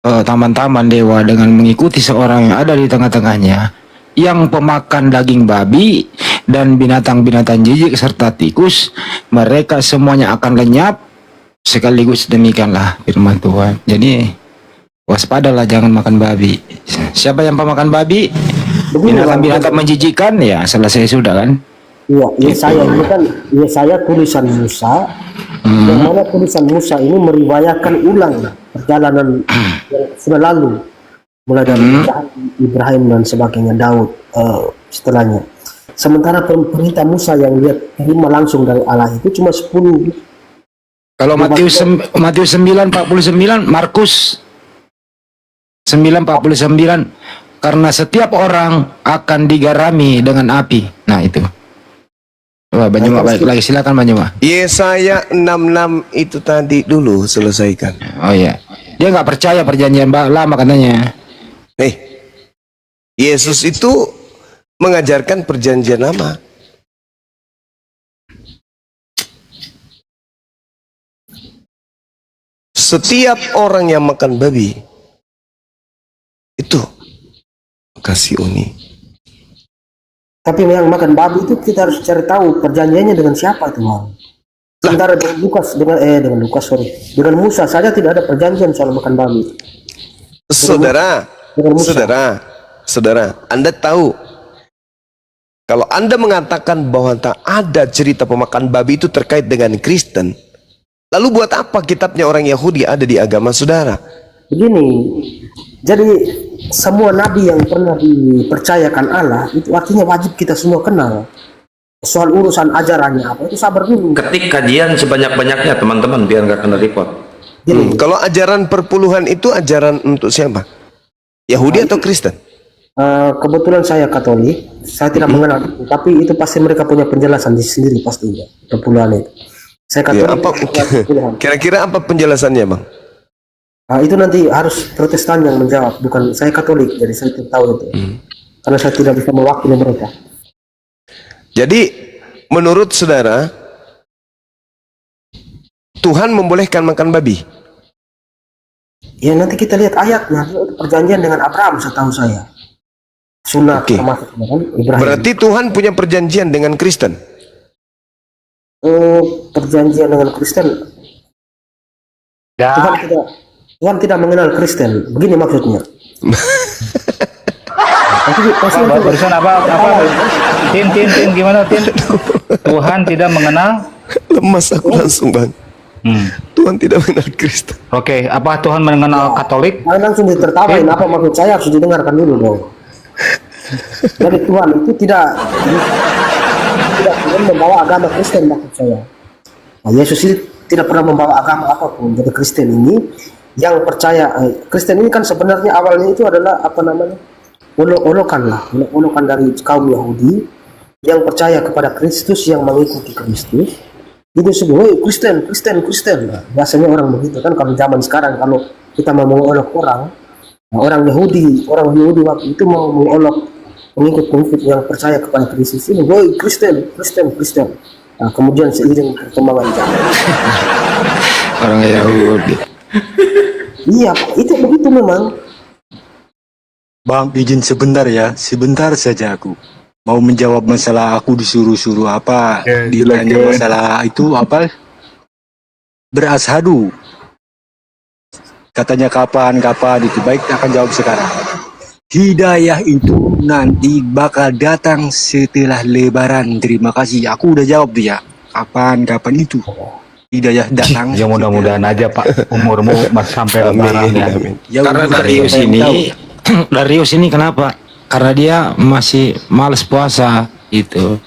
taman-taman dewa dengan mengikuti seorang yang ada di tengah-tengahnya, yang pemakan daging babi dan binatang-binatang jijik serta tikus, mereka semuanya akan lenyap sekaligus. Demikianlah firman Tuhan. Jadi waspadalah, jangan makan babi. Siapa yang pemakan babi, binatang-binatang menjijikkan, ya selesai sudah kan. Iya, Yesaya ini kan Yesaya tulisan Musa, yang mana tulisan Musa ini meriwayatkan ulang perjalanan yang sudah lalu, mulai dari Ibrahim dan sebagainya, Daud setelahnya. Sementara perintah Musa yang dia terima langsung dari Allah itu cuma 10. Kalau Matius 9:49, Markus 9:49, karena setiap orang akan digarami dengan api. Nah itu. Wah, Banyuma baik lagi, silakan Banyuma. Yesaya 66 itu tadi dulu selesaikan. Oh iya. Dia nggak percaya perjanjian lama katanya. Yesus itu mengajarkan perjanjian lama. Setiap orang yang makan babi itu kasih uni. Tapi yang makan babi itu kita harus cari tahu perjanjiannya dengan siapa itu, Bang. Sementara dengan Musa saja tidak ada perjanjian soal makan babi. Saudara, Anda tahu kalau Anda mengatakan bahwa tak ada cerita pemakan babi itu terkait dengan Kristen, lalu buat apa kitabnya orang Yahudi ada di agama saudara? Begini, jadi semua nabi yang pernah dipercayakan Allah itu artinya wajib kita semua kenal. Soal urusan ajarannya apa itu sabar dulu. Ketik kajian sebanyak-banyaknya teman-teman biar nggak kena report. Kalau ajaran perpuluhan itu ajaran untuk siapa? Yahudi atau Kristen? Kebetulan saya Katolik, saya tidak mengenal, tapi itu pasti mereka punya penjelasan di sendiri pastinya perpuluhan itu. Saya Ya, Katolik. kira-kira apa penjelasannya, Bang? Itu nanti harus Protestan yang menjawab, bukan saya Katolik, jadi saya tidak tahu itu. Karena saya tidak bisa mewakili mereka. Jadi menurut saudara Tuhan membolehkan makan babi? Ya nanti kita lihat ayatnya, itu perjanjian dengan Abraham setahu saya. Sunnah termasuk Ibrahim. Berarti Tuhan punya perjanjian dengan Kristen? Perjanjian dengan Kristen. Tuhan tidak mengenal Kristen. Begini maksudnya. Barusan apa? Tin, gimana Tin? Tuhan tidak mengenal. Lemas aku langsung, Bang. Tuhan tidak mengenal Kristen. Oke, apa Tuhan mengenal Katolik? Langsung ditertawain, apa maksud saya harus didengarkan dulu dong. Jadi Tuhan itu tidak membawa agama Kristen maksud saya. Nah, Yesus ini tidak pernah membawa agama apapun. Jadi Kristen ini yang percaya, Kristen ini kan sebenarnya awalnya itu adalah apa namanya, olokan dari kaum Yahudi yang percaya kepada Kristus, yang mengikuti Kristus. Itu semua Kristen. Nah, biasanya orang begitu kan. Kalau zaman sekarang kalau kita mau mengolok orang, orang Yahudi waktu itu mau mengolok pengikut yang percaya kepada Kristus ini, woi Kristen. Kemudian seiring perkembangan zaman. Orang Yahudi. Iya, itu begitu memang. Bang, izin sebentar ya, sebentar saja aku mau menjawab masalah aku disuruh-suruh apa, ditanya masalah itu apa, berashadu. Katanya kapan itu, baik akan jawab sekarang. Hidayah itu nanti bakal datang setelah lebaran. Terima kasih, aku udah jawab tuh ya. Kapan itu hidayah datang. Ya mudah-mudahan aja Pak, umurmu masih sampai lebaran ya. Ya, Karena udah, Darius saya tahu. ini, Darius ini kenapa? Karena dia masih males puasa itu.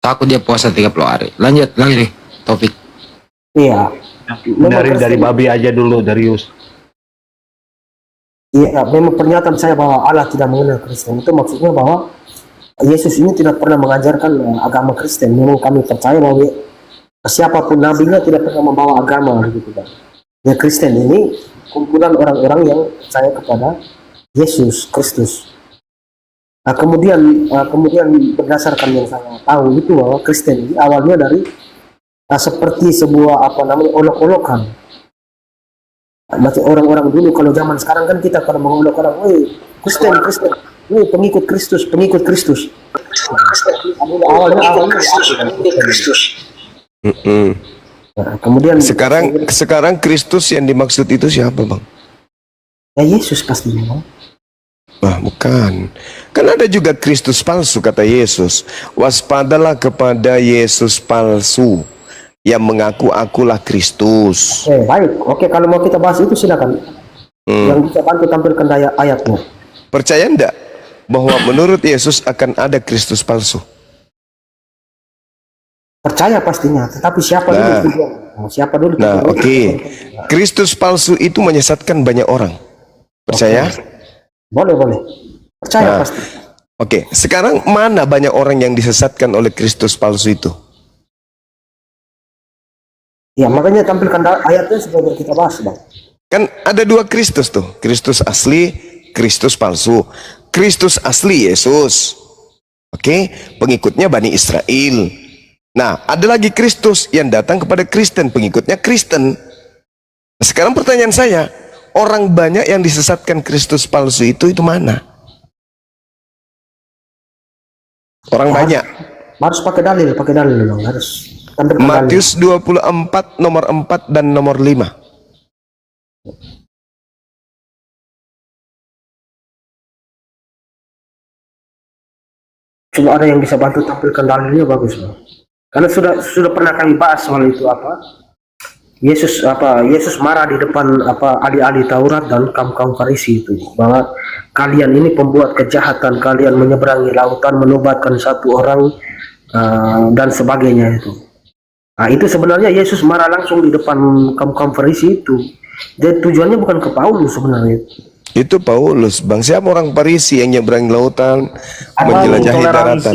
Takut dia puasa 30 hari. Lanjut nih topik. Iya. Dari babi aja dulu, Darius. Iya, memang pernyataan saya bahwa Allah tidak mengenal Kristen itu maksudnya bahwa Yesus ini tidak pernah mengajarkan agama Kristen. Memang kami percaya bahwa siapapun nabinya tidak pernah membawa agama gitu kan. Ya Kristen ini kumpulan orang-orang yang percaya kepada Yesus Kristus. Nah, kemudian berdasarkan yang saya tahu itu bahwa Kristen ini awalnya dari seperti sebuah olok-olokan. Macam orang-orang dulu kalau zaman sekarang kan kita kalau mengolok orang, woi Kristen, woi pengikut Kristus. Awalnya Kristus. Nah, kemudian Sekarang Kristus yang dimaksud itu siapa, Bang? ya Yesus pastinya. Wah, bukan. Kan ada juga Kristus palsu, kata Yesus. Waspadalah kepada Yesus palsu yang mengaku akulah Kristus. Baik. Oke, kalau mau kita bahas itu silakan. Yang bisa bantu tampilkan ayatnya. Percaya enggak bahwa menurut Yesus akan ada Kristus palsu? Percaya pastinya, tetapi siapa dulu tujuan? Siapa dulu? Nah, oke. Kristus palsu itu menyesatkan banyak orang. Percaya? Boleh. Percaya pasti. Oke, sekarang mana banyak orang yang disesatkan oleh Kristus palsu itu? Ya, makanya tampilkan ayatnya supaya kita bahas, Bang. Kan ada dua Kristus tuh. Kristus asli, Kristus palsu. Kristus asli Yesus. Oke, pengikutnya Bani Israel. Nah, ada lagi Kristus yang datang kepada Kristen, pengikutnya Kristen. Sekarang pertanyaan saya, orang banyak yang disesatkan Kristus palsu itu mana? Orang banyak. Harus pakai dalil Bang. Harus tampilkan Matius 24 nomor 4 dan nomor 5. Coba ada yang bisa bantu tampilkan dalilnya, bagus, Bang. Karena sudah pernah kami bahas soal itu Yesus marah di depan ahli-ahli Taurat dan kaum Farisi itu bahwa kalian ini pembuat kejahatan, kalian menyeberangi lautan menobatkan satu orang dan sebagainya itu. Nah, itu sebenarnya Yesus marah langsung di depan kaum Farisi itu. Jadi tujuannya bukan ke Paulus sebenarnya. Itu Paulus, Bang. Siapa orang Farisi yang nyebrang lautan, menjelajahi daratan?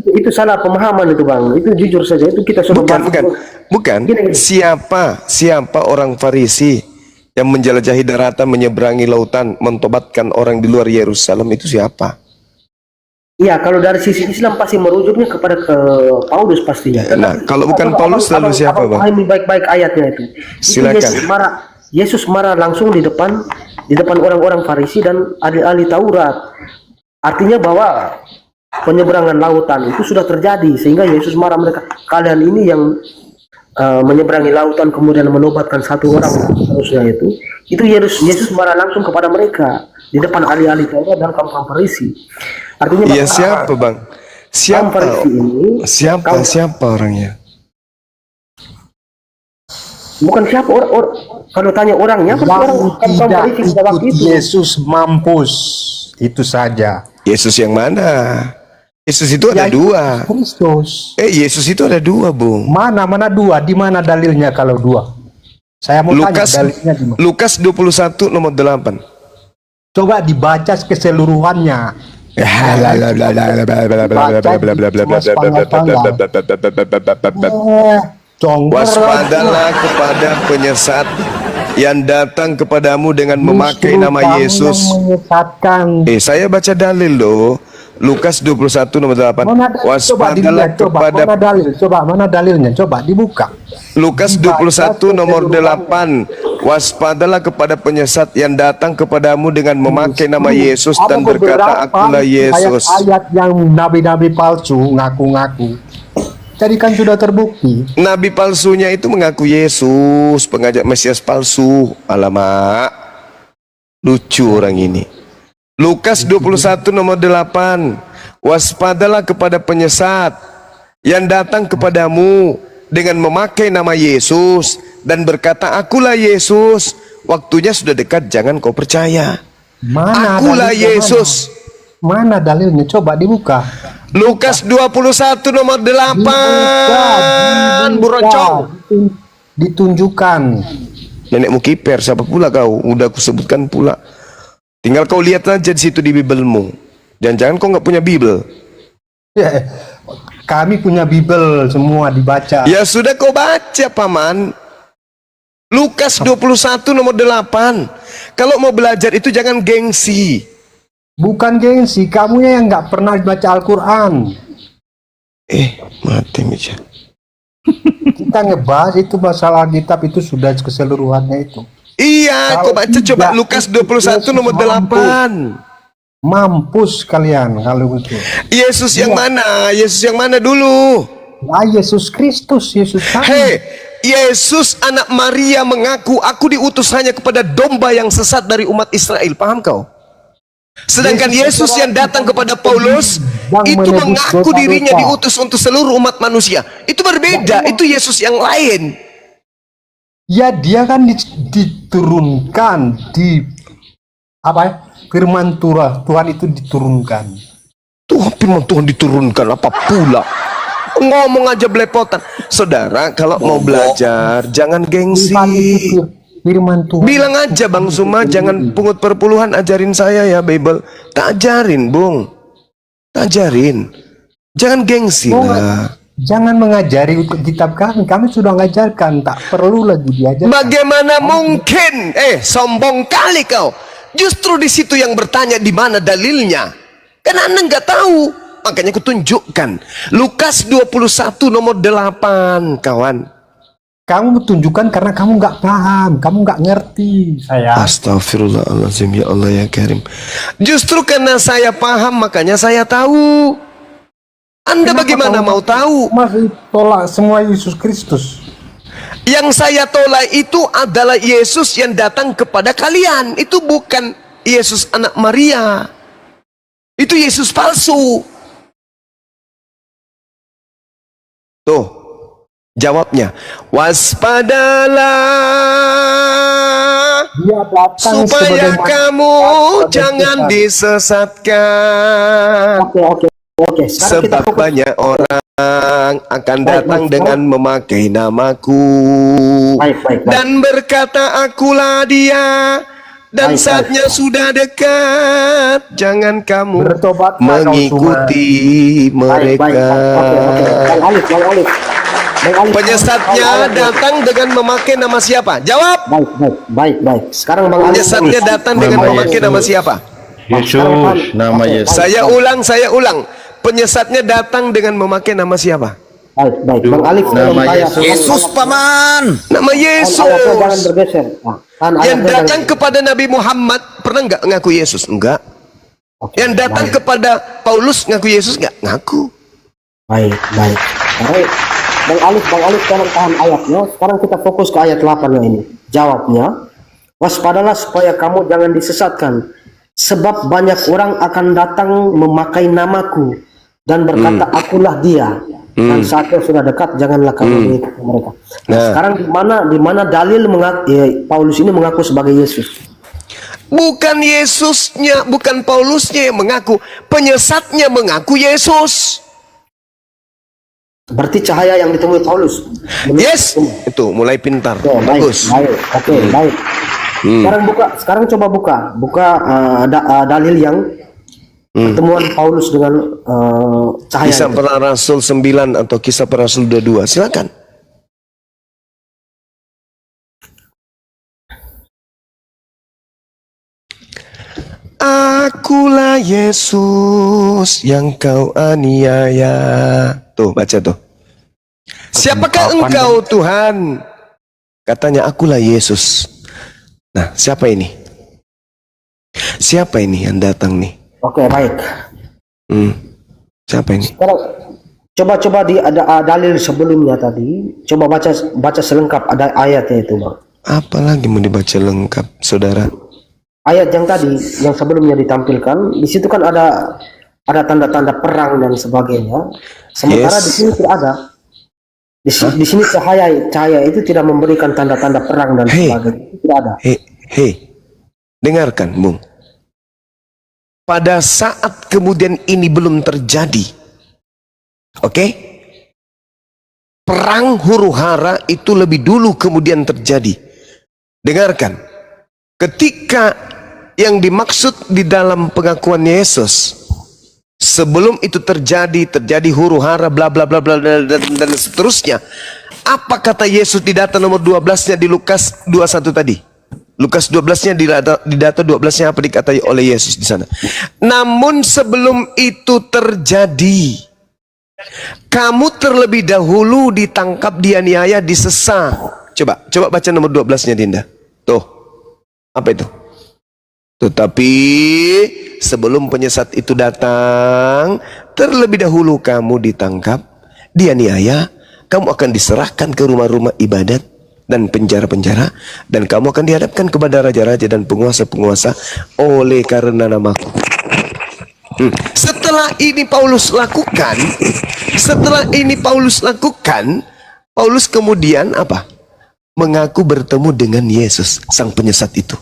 Itu salah pemahaman itu, Bang. Itu jujur saja itu kita sudah bukan. Siapa orang Farisi yang menjelajahi daratan, menyeberangi lautan, mentobatkan orang di luar Yerusalem itu siapa? Iya, kalau dari sisi Islam pasti merujuknya kepada ke Paulus pastinya. Nah, kalau bukan Paulus lalu siapa, Bang? Pahami baik-baik ayatnya itu. Silakan. Yesus marah langsung di depan orang-orang Farisi dan ahli-ahli Taurat. Artinya bahwa penyeberangan lautan itu sudah terjadi sehingga Yesus marah mereka. Kalian ini yang menyeberangi lautan kemudian menobatkan satu orang harusnya itu Yesus marah langsung kepada mereka di depan ahli-ahli Taurat dan kaum Farisi. Artinya iya, siapa, Bang? Siapa orangnya? Bukan siapa orang kalau tanya orangnya Yang tidak ikut Yesus mampus, itu saja. Yesus yang mana? Yesus itu ada dua. Kristus. Yesus itu ada dua, Bung. Mana dua? Di mana dalilnya kalau dua? Saya mau tanya dalilnya di mana? Lukas 21 nomor 8. Coba dibaca keseluruhannya. Waspadalah kepada penyesat yang datang kepadamu dengan memakai nama Yesus. Menyesatkan. Saya baca dalil loh. Lukas 21 nomor 8. Coba dilihat, mana dalilnya? Coba dibuka. Lukas 21 nomor 8. Waspadalah kepada penyesat yang datang kepadamu dengan memakai nama Yesus dan berkata, akulah Yesus. Ayat yang nabi-nabi palsu ngaku-ngaku. Jadi kan sudah terbukti. Nabi palsunya itu mengaku Yesus, pengajak Mesias palsu. Alamak, lucu orang ini. Lukas 21 nomor 8. Waspadalah kepada penyesat yang datang kepadamu dengan memakai nama Yesus dan berkata, akulah Yesus. Waktunya sudah dekat, jangan kau percaya. Mana akulah dalilnya, Yesus. Mana dalilnya? Coba dibuka. Lukas 21 nomor 8. Buroncong. Ditunjukkan. Nenekmu kiper, siapa pula kau? Udah aku sebutkan pula. Tinggal kau lihat aja di situ di Bibelmu. Jangan-jangan kau nggak punya Bibel. Ya, kami punya Bibel semua dibaca. Ya sudah kau baca, Paman. Lukas 21 nomor 8. Kalau mau belajar itu jangan gengsi. Bukan gengsi, kamu yang nggak pernah baca Al-Quran. Mati Misha. Kita ngebahas itu masalah kitab itu sudah keseluruhannya itu. Iya, kau baca coba Lukas 21 nomor 8. Mampus kalian kalau itu. Yesus yang mana? Yesus yang mana dulu? Yesus Kristus, Yesus kami. Hei, Yesus anak Maria mengaku, aku diutus hanya kepada domba yang sesat dari umat Israel. Paham kau? Sedangkan Yesus yang datang kepada Paulus itu mengaku dirinya diutus untuk seluruh umat manusia. Itu berbeda, itu Yesus yang lain. Ya, dia kan diturunkan di apa ya? Firman Tuhan itu diturunkan. Firman Tuhan diturunkan apa pula? Ngomong aja belepotan. Saudara, kalau mau belajar jangan gengsi. Firman Tuhan. Bilang aja Bang Suma, jangan pungut perpuluhan, ajarin saya ya Bible. Tak ajarin, Bung. Tak ajarin. Jangan gengsi lah. Jangan mengajari kitab kami. Kami sudah mengajarkan, tak perlu lagi diajarkan. Bagaimana mungkin? Sombong kali kau. Justru di situ yang bertanya di mana dalilnya. Karena Anda nggak tahu. Makanya aku tunjukkan. Lukas 21 nomor 8, kawan. Kamu tunjukkan karena kamu nggak paham, kamu nggak ngerti, saya. Astagfirullahaladzim, ya Allah ya Karim. Justru karena saya paham, makanya saya tahu. Anda bagaimana mau tahu? Masih tolak semua Yesus Kristus. Yang saya tolak itu adalah Yesus yang datang kepada kalian. Itu bukan Yesus anak Maria. Itu Yesus palsu. Tuh, jawabnya. Waspadalah supaya kamu jangan disesatkan. Oke. Sebab banyak orang akan datang dengan memakai namaku dan berkata akulah dia, dan saatnya sudah dekat, jangan kamu mengikuti mereka. Penyesatnya datang dengan memakai nama siapa? Jawab. Baik. Sekarang Bang Ali. Penyesatnya datang dengan memakai nama siapa? Yesus, nama Yesus. Saya ulang. Penyesatnya datang dengan memakai nama siapa? Baik. Bang Alif, nama Yesus, Paman. Nama Yesus. Jangan bergeser. Yang datang kepada Nabi Muhammad pernah nggak ngaku Yesus? Enggak. Yang datang kepada Paulus ngaku Yesus nggak? Ngaku. Baik. Bang Alif, tolong tahan ayatnya. Sekarang kita fokus ke ayat 8 ini. Jawabnya, waspadalah supaya kamu jangan disesatkan. Sebab banyak orang akan datang memakai namaku dan berkata akulah dia. Dan saatnya sudah dekat, janganlah kamu mengikuti mereka. Nah, sekarang di mana dalil Paulus ini mengaku sebagai Yesus? Bukan Yesusnya, bukan Paulusnya yang mengaku, penyesatnya mengaku Yesus. Berarti cahaya yang ditemui Paulus. Yes, itu mulai pintar. Bagus. Baik. Sekarang coba buka dalil yang pertemuan Paulus dengan cahaya. Kisah Para Rasul 9 atau Kisah Para Rasul 22. Silakan. Akulah Yesus yang kau aniaya. Tuh, baca tuh. Siapakah engkau Tuhan? Katanya akulah Yesus. Nah, siapa ini? Siapa ini yang datang nih? Oke, baik. Siapa ini? Sekarang coba di ada dalil sebelumnya tadi. Coba baca selengkap ada ayatnya itu, Bang. Apalagi mau dibaca lengkap, saudara? Ayat yang tadi yang sebelumnya ditampilkan, di situ kan ada tanda-tanda perang dan sebagainya. Sementara di sini tidak ada. Di sini cahaya itu tidak memberikan tanda-tanda perang dan sebagainya. Itu tidak ada. Hei, dengarkan, Bung. Pada saat kemudian ini belum terjadi, oke? Perang huru-hara itu lebih dulu kemudian terjadi. Dengarkan, ketika yang dimaksud di dalam pengakuan Yesus, sebelum itu terjadi huru-hara bla bla bla bla dan seterusnya. Apa kata Yesus di data nomor 12-nya di Lukas 21 tadi? Lukas 12-nya di data 12-nya apa dikatai oleh Yesus di sana? Namun sebelum itu terjadi, kamu terlebih dahulu ditangkap, dianiaya, disesat. Coba baca nomor 12-nya, Dinda. Tuh. Apa itu? Tetapi sebelum penyesat itu datang, terlebih dahulu kamu ditangkap, dianiaya, kamu akan diserahkan ke rumah-rumah ibadat dan penjara-penjara, dan kamu akan dihadapkan kepada raja-raja dan penguasa-penguasa oleh karena namaku. Setelah ini Paulus lakukan, Paulus kemudian apa? Mengaku bertemu dengan Yesus, sang penyesat itu.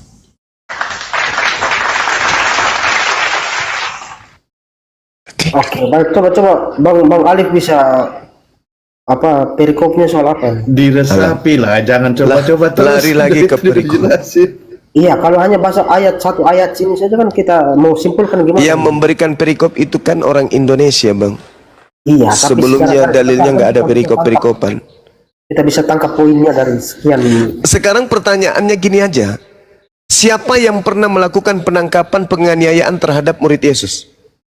Oke, baik, coba Bang Alif bisa perikopnya soal apa? Diresapi lah, jangan coba-coba terus. Lari lagi ke perikop. Iya, kalau hanya bahasa satu ayat sini saja kan kita mau simpulkan gimana? Yang memberikan perikop itu kan orang Indonesia, Bang. Iya, sebelumnya dalilnya nggak ada perikop-perikopan. Kita bisa tangkap poinnya dari sekian. Sekarang pertanyaannya gini aja. Siapa yang pernah melakukan penangkapan penganiayaan terhadap murid Yesus?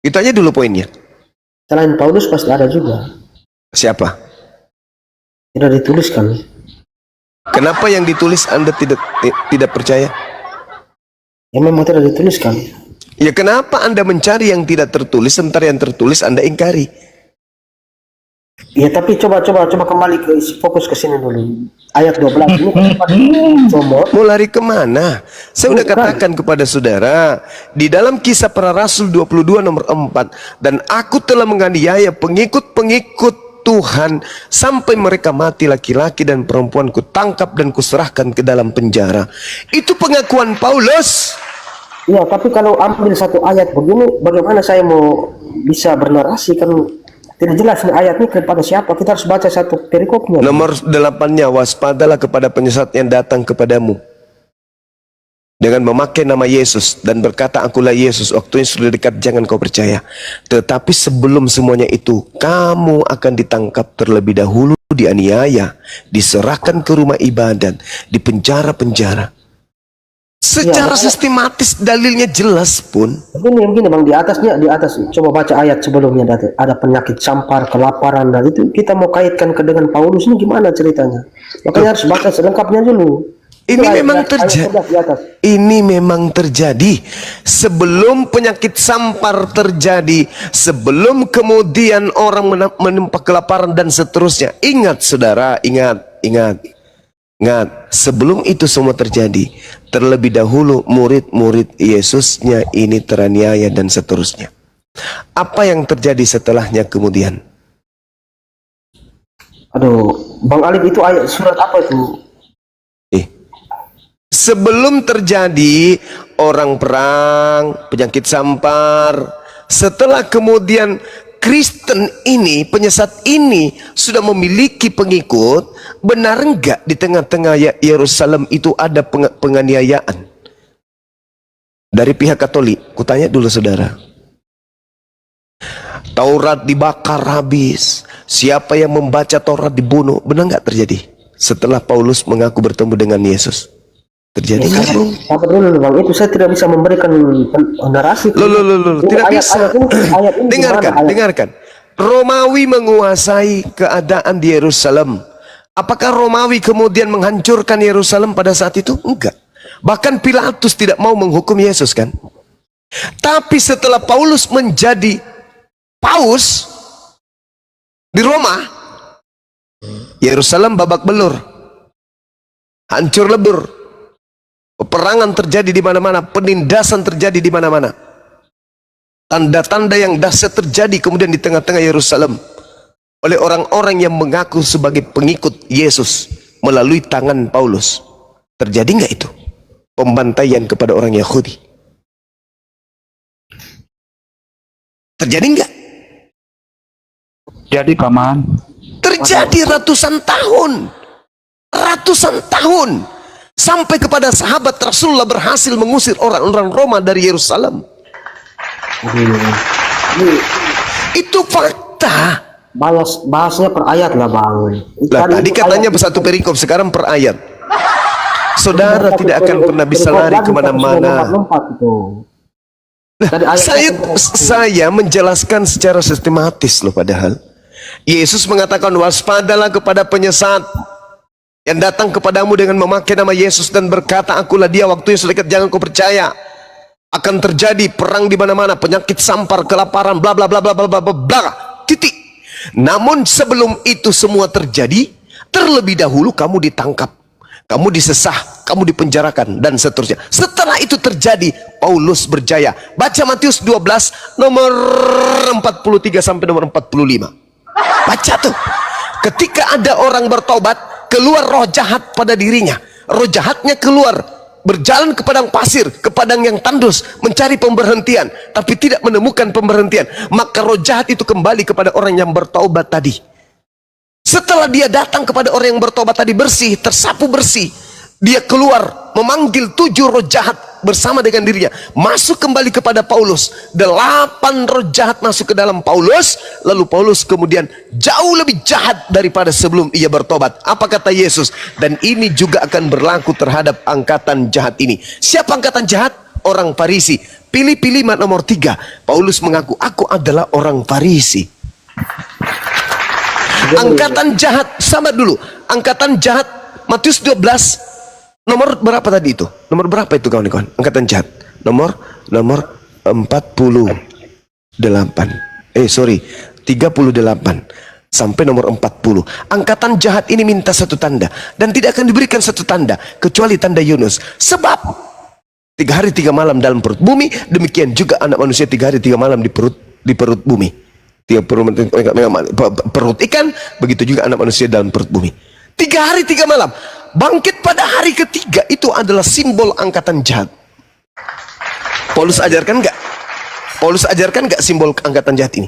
Itu aja dulu poinnya. Selain Paulus pasti ada juga. Siapa? Tidak dituliskan. Kenapa yang ditulis Anda tidak percaya? Ya memang tidak dituliskan. Ya kenapa Anda mencari yang tidak tertulis sementara yang tertulis Anda ingkari? Ya tapi coba kembali fokus ke sini dulu. Ayat 12 ini mau lari kemana? Saya udah katakan kepada saudara di dalam Kisah Para Rasul 22 nomor 4, dan aku telah menganiaya pengikut-pengikut Tuhan sampai mereka mati, laki-laki dan perempuan kutangkap dan kuserahkan ke dalam penjara. Itu pengakuan Paulus. Ya, tapi kalau ambil satu ayat begini, bagaimana saya mau bisa bernarasi kan? Tidak jelas nih ayat ini kepada siapa. Kita harus baca satu perikopnya. Nomor 8-nya, waspadalah kepada penyesat yang datang kepadamu dengan memakai nama Yesus dan berkata akulah Yesus, waktunya sudah dekat, jangan kau percaya. Tetapi sebelum semuanya itu, kamu akan ditangkap terlebih dahulu, dianiaya, diserahkan ke rumah ibadat, di penjara-penjara. Secara sistematis dalilnya jelas pun. Begini Bang, di atas coba baca ayat sebelumnya, ada penyakit sampar, kelaparan, dan itu kita mau kaitkan dengan Paulus ini gimana ceritanya? Makanya harus baca selengkapnya dulu. Ini memang terjadi sebelum penyakit sampar terjadi, sebelum kemudian orang menempa kelaparan dan seterusnya. Ingat saudara, ingat. Sebelum itu semua terjadi, terlebih dahulu murid-murid Yesusnya ini teraniaya dan seterusnya. Apa yang terjadi setelahnya kemudian? Aduh, Bang Alif itu ayat surat apa itu? Sebelum terjadi orang perang, penyakit sampar, setelah kemudian Kristen ini, penyesat ini sudah memiliki pengikut, benar enggak di tengah-tengah Yerusalem itu ada penganiayaan dari pihak Katolik? Kutanya dulu saudara. Taurat dibakar habis, siapa yang membaca Taurat dibunuh, benar enggak terjadi setelah Paulus mengaku bertemu dengan Yesus? Terjadi nggak, Bung? Sabar dulu Bang, itu saya tidak bisa memberikan narasi. Loh, tidak bisa. Ayat ini Dengarkan, gimana, ayat? dengarkan. Romawi menguasai keadaan di Yerusalem. Apakah Romawi kemudian menghancurkan Yerusalem pada saat itu? Enggak. Bahkan Pilatus tidak mau menghukum Yesus, kan? Tapi setelah Paulus menjadi paus di Roma, Yerusalem babak belur, hancur lebur. Peperangan terjadi di mana-mana, penindasan terjadi di mana-mana. Tanda-tanda yang dahsyat terjadi kemudian di tengah-tengah Yerusalem oleh orang-orang yang mengaku sebagai pengikut Yesus melalui tangan Paulus. Terjadi nggak itu? Pembantaian kepada orang Yahudi. Terjadi nggak? Jadi paman, Terjadi ratusan tahun. Ratusan tahun. Sampai kepada sahabat Rasulullah berhasil mengusir orang-orang Roma dari Yerusalem. Itu fakta. Bahasnya per ayat lah Bang. Lah, tadi katanya satu perikop, sekarang per ayat. Saudara tidak akan pernah bisa lari kemana-mana. Saya menjelaskan secara sistematis loh, padahal Yesus mengatakan waspadalah kepada penyesat yang datang kepadamu dengan memakai nama Yesus dan berkata, akulah dia, waktunya sudah dekat, jangan kau percaya. Akan terjadi perang di mana-mana, penyakit sampar, kelaparan, bla bla bla bla bla bla bla, titik. Namun sebelum itu semua terjadi, terlebih dahulu kamu ditangkap, kamu disesah, kamu dipenjarakan, dan seterusnya. Setelah itu terjadi, Paulus berjaya. Baca Matius 12 nomor 43 sampai nomor 45. Baca tuh. Ketika ada orang bertobat, keluar roh jahat pada dirinya. Roh jahatnya keluar, berjalan ke padang pasir, ke padang yang tandus, mencari pemberhentian, tapi tidak menemukan pemberhentian. Maka roh jahat itu kembali kepada orang yang bertobat tadi. Setelah dia datang kepada orang yang bertobat tadi, bersih, tersapu bersih, dia keluar memanggil 7 roh jahat bersama dengan dirinya, masuk kembali kepada Paulus. 8 roh jahat masuk ke dalam Paulus, lalu Paulus kemudian jauh lebih jahat daripada sebelum ia bertobat. Apa kata Yesus? Dan ini juga akan berlaku terhadap angkatan jahat ini. Siapa angkatan jahat? Orang Farisi. Pilih-pilih nomor 3. Paulus mengaku, aku adalah orang Farisi. Angkatan jahat, sama dulu. Angkatan jahat, Matius 12, nomor berapa tadi itu? Nomor berapa itu kawan-kawan? Angkatan jahat. Nomor 38 sampai nomor 40. Angkatan jahat ini minta satu tanda, dan tidak akan diberikan satu tanda kecuali tanda Yunus. Sebab 3 hari 3 malam dalam perut bumi, demikian juga anak manusia 3 hari 3 malam di perut bumi. Perut ikan, begitu juga anak manusia dalam perut bumi. 3 hari 3 malam. Bangkit pada hari ketiga itu adalah simbol angkatan jahat. Paulus ajarkan nggak? Paulus ajarkan nggak simbol angkatan jahat ini?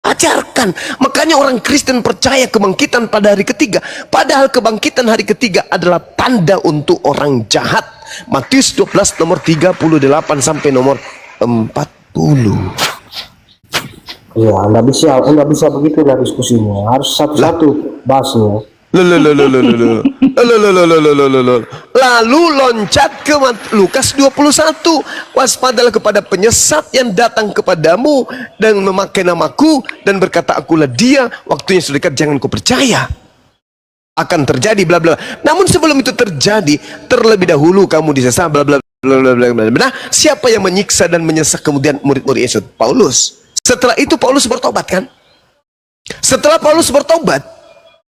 Ajarkan. Makanya orang Kristen percaya kebangkitan pada hari ketiga, padahal kebangkitan hari ketiga adalah tanda untuk orang jahat. Matius 12 nomor 38 sampai nomor 40. Ya, anda bisa begitu lah diskusinya. Harus satu-satu bahasnya. Lalu loncat ke Lukas 21. Waspadalah kepada penyesat yang datang kepadamu dan memakai namaku dan berkata, akulah dia, waktunya sudah dekat, jangan kau percaya. Akan terjadi bla bla. Namun sebelum itu terjadi, terlebih dahulu kamu disesah bla bla bla bla bla. Nah, siapa yang menyiksa dan menyesah kemudian murid-murid Yesus? Paulus. Setelah itu Paulus bertobat, kan? Setelah Paulus bertobat,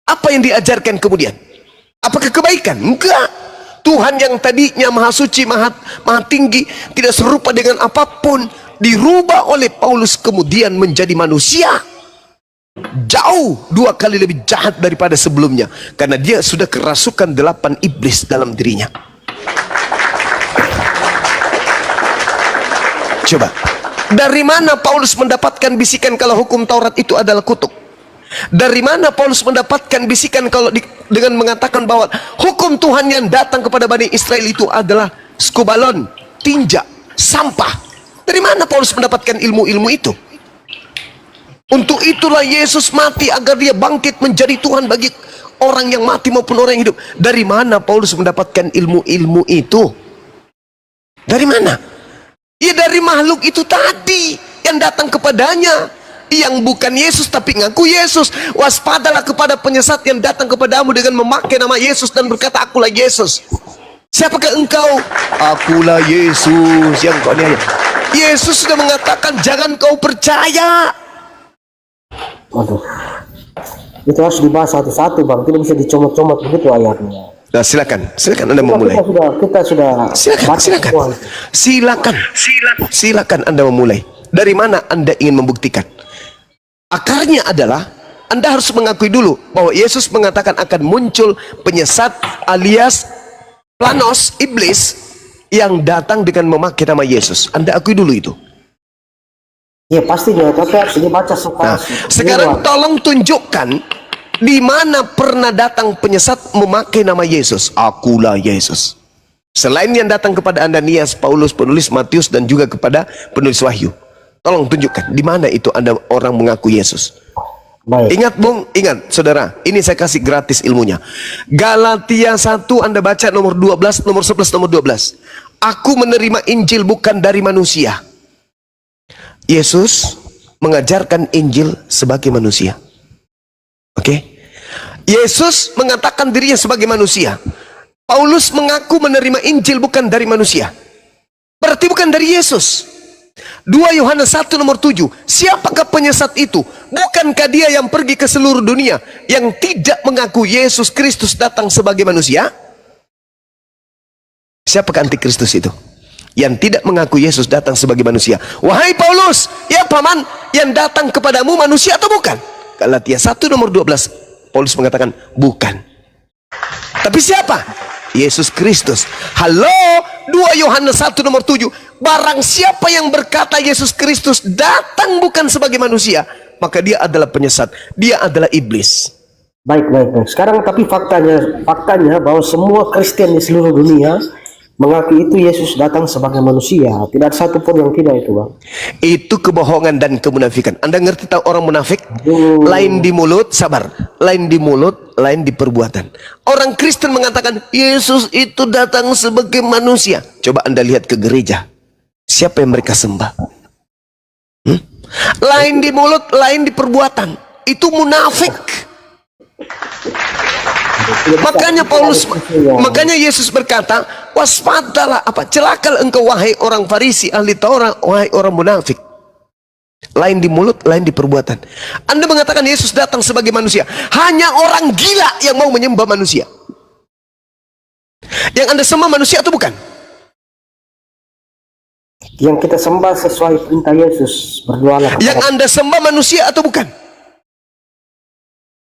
apa yang diajarkan kemudian? Apakah kebaikan? Enggak. Tuhan yang tadinya maha suci, maha tinggi, tidak serupa dengan apapun, dirubah oleh Paulus kemudian menjadi manusia. Jauh 2 kali lebih jahat daripada sebelumnya, karena dia sudah kerasukan 8 iblis dalam dirinya. Coba, dari mana Paulus mendapatkan bisikan kalau hukum Taurat itu adalah kutuk? Dari mana Paulus mendapatkan bisikan kalau dengan mengatakan bahwa hukum Tuhan yang datang kepada Bani Israel itu adalah skubalon, tinja, sampah? Dari mana Paulus mendapatkan ilmu-ilmu itu? Untuk itulah Yesus mati agar dia bangkit menjadi Tuhan bagi orang yang mati maupun orang yang hidup. Dari mana Paulus mendapatkan ilmu-ilmu itu? Dari mana? Ya dari makhluk itu tadi yang datang kepadanya, yang bukan Yesus tapi ngaku Yesus. Waspadalah kepada penyesat yang datang kepadamu dengan memakai nama Yesus dan berkata, akulah Yesus. Siapakah engkau? Akulah Yesus yang kau niaya. Yesus sudah mengatakan jangan kau percaya. Waduh, itu harus dibahas satu-satu bang, tidak bisa dicomot-comot begitu ayatnya. Nah, silakan Anda memulai. Kita sudah Silakan Anda memulai. Dari mana Anda ingin membuktikan? Akarnya adalah Anda harus mengakui dulu bahwa Yesus mengatakan akan muncul penyesat alias planos, iblis yang datang dengan memakai nama Yesus. Anda akui dulu itu. Ya pastinya, tapi harus dibaca Nah, sekarang tolong tunjukkan di mana pernah datang penyesat memakai nama Yesus. Akulah Yesus. Selain yang datang kepada Ananias, Paulus, penulis Matius, dan juga kepada penulis Wahyu. Tolong tunjukkan di mana itu ada orang mengaku Yesus. Baik. Ingat Bung, ingat saudara, ini saya kasih gratis ilmunya. Galatia 1 Anda baca nomor 12, nomor 11, nomor 12. Aku menerima Injil bukan dari manusia. Yesus mengajarkan Injil sebagai manusia. Oke? Yesus mengatakan dirinya sebagai manusia. Paulus mengaku menerima Injil bukan dari manusia. Berarti bukan dari Yesus. 2 Yohanes 1 nomor 7. Siapakah penyesat itu? Bukankah dia yang pergi ke seluruh dunia yang tidak mengaku Yesus Kristus datang sebagai manusia? Siapakah antikristus itu? Yang tidak mengaku Yesus datang sebagai manusia. Wahai Paulus, ya paman, yang datang kepadamu manusia atau bukan? Galatia 1 nomor 12. Paulus mengatakan bukan. Tapi siapa? Yesus Kristus. Halo, 2 Yohanes 1 nomor 7. Barang siapa yang berkata Yesus Kristus datang bukan sebagai manusia, maka dia adalah penyesat. Dia adalah iblis. Baik. Sekarang tapi faktanya bahwa semua Kristen di seluruh dunia mengaku itu Yesus datang sebagai manusia. Tidak ada satupun yang tidak itu bang. Itu kebohongan dan kemunafikan. Anda ngerti tahu orang munafik? Lain di mulut, sabar. Lain di mulut, lain di perbuatan. Orang Kristen mengatakan Yesus itu datang sebagai manusia. Coba Anda lihat ke gereja. Siapa yang mereka sembah? Lain di mulut, lain di perbuatan. Itu munafik. Makanya Yesus berkata, waspadalah, celakalah engkau wahai orang Farisi, ahli Taurat, wahai orang munafik. Lain di mulut, lain di perbuatan. Anda mengatakan Yesus datang sebagai manusia. Hanya orang gila yang mau menyembah manusia. Yang Anda sembah manusia atau bukan? Yang kita sembah sesuai perintah Yesus, berdoalah. Yang Anda sembah manusia atau bukan?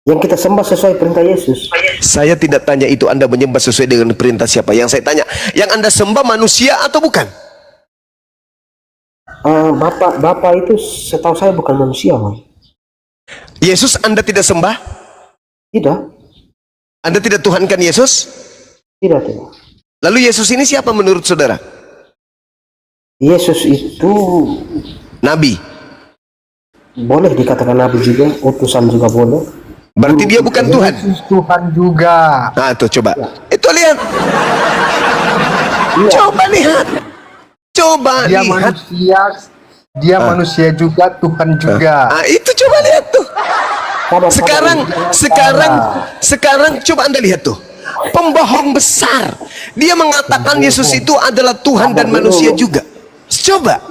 Yang kita sembah sesuai perintah Yesus. Saya tidak tanya itu Anda menyembah sesuai dengan perintah siapa. Yang saya tanya, yang Anda sembah manusia atau bukan? Bapak itu setahu saya bukan manusia, Bang. Yesus Anda tidak sembah? Tidak. Anda tidak tuhankan Yesus? Tidak. Lalu Yesus ini siapa menurut saudara? Yesus itu nabi. Boleh dikatakan nabi juga, utusan juga boleh. Berarti dia bukan Tuhan. Tuhan juga. Nah, tuh coba. Itu lihat. Ya. Coba lihat. Coba Dia lihat. manusia juga, Tuhan juga. Nah, itu coba lihat tuh. Sekarang coba Anda lihat tuh. Pembohong besar. Dia mengatakan Yesus itu adalah Tuhan dan manusia juga. Coba.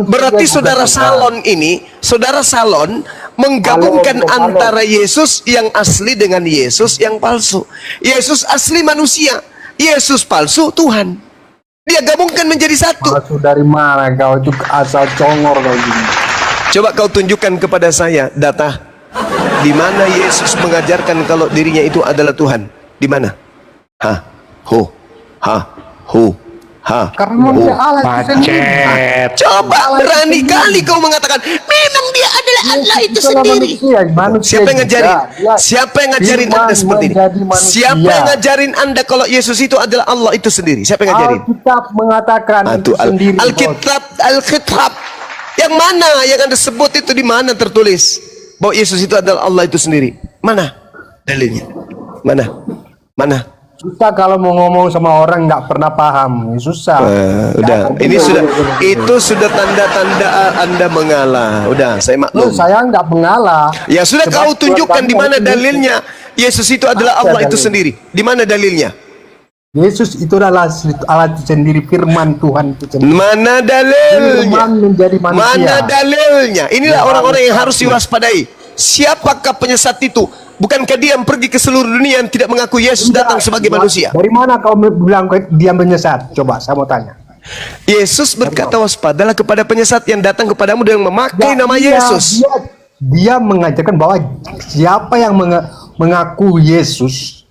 Berarti saudara Salon menggabungkan antara Yesus yang asli dengan Yesus yang palsu. Yesus asli manusia, Yesus palsu Tuhan. Dia gabungkan menjadi satu. Palsu dari mana kau, itu asal congor kau gini. Coba kau tunjukkan kepada saya data di mana Yesus mengajarkan kalau dirinya itu adalah Tuhan. Di mana? Karena dia Allah itu sendiri. Coba berani kali kau mengatakan memang dia adalah Allah itu sendiri. Siapa yang ngajarin? Siapa yang ngajarin Anda seperti ini? Siapa yang ngajarin Anda kalau Yesus itu adalah Allah itu sendiri? Siapa yang ngajarin? Alkitab mengatakan itu sendiri. Alkitab. Yang mana yang Anda sebut itu, di mana tertulis bahwa Yesus itu adalah Allah itu sendiri? Mana? dalilnya? Mana? Mana? Susah kalau mau ngomong sama orang nggak pernah paham, susah. Udah, ini sudah, itu sudah tanda-tanda Anda mengalah. Udah, saya maklum. Saya nggak mengalah. Ya sudah, Sebab kau tunjukkan Tuhan di mana kami dalilnya. Yesus itu adalah Allah itu sendiri. Di mana dalilnya? Yesus itu adalah alat sendiri, firman Tuhan itu sendiri. Mana dalilnya? Firman menjadi manusia. Mana dalilnya? Inilah orang-orang yang harus diwaspadai. Siapakah penyesat itu? Bukankah dia yang pergi ke seluruh dunia yang tidak mengaku Yesus datang sebagai manusia? Dari mana kau bilang dia menyesat? Coba saya mau tanya. Yesus berkata, waspadalah kepada penyesat yang datang kepadamu dengan memakai nama Yesus. Dia mengajarkan bahwa siapa yang mengaku Yesus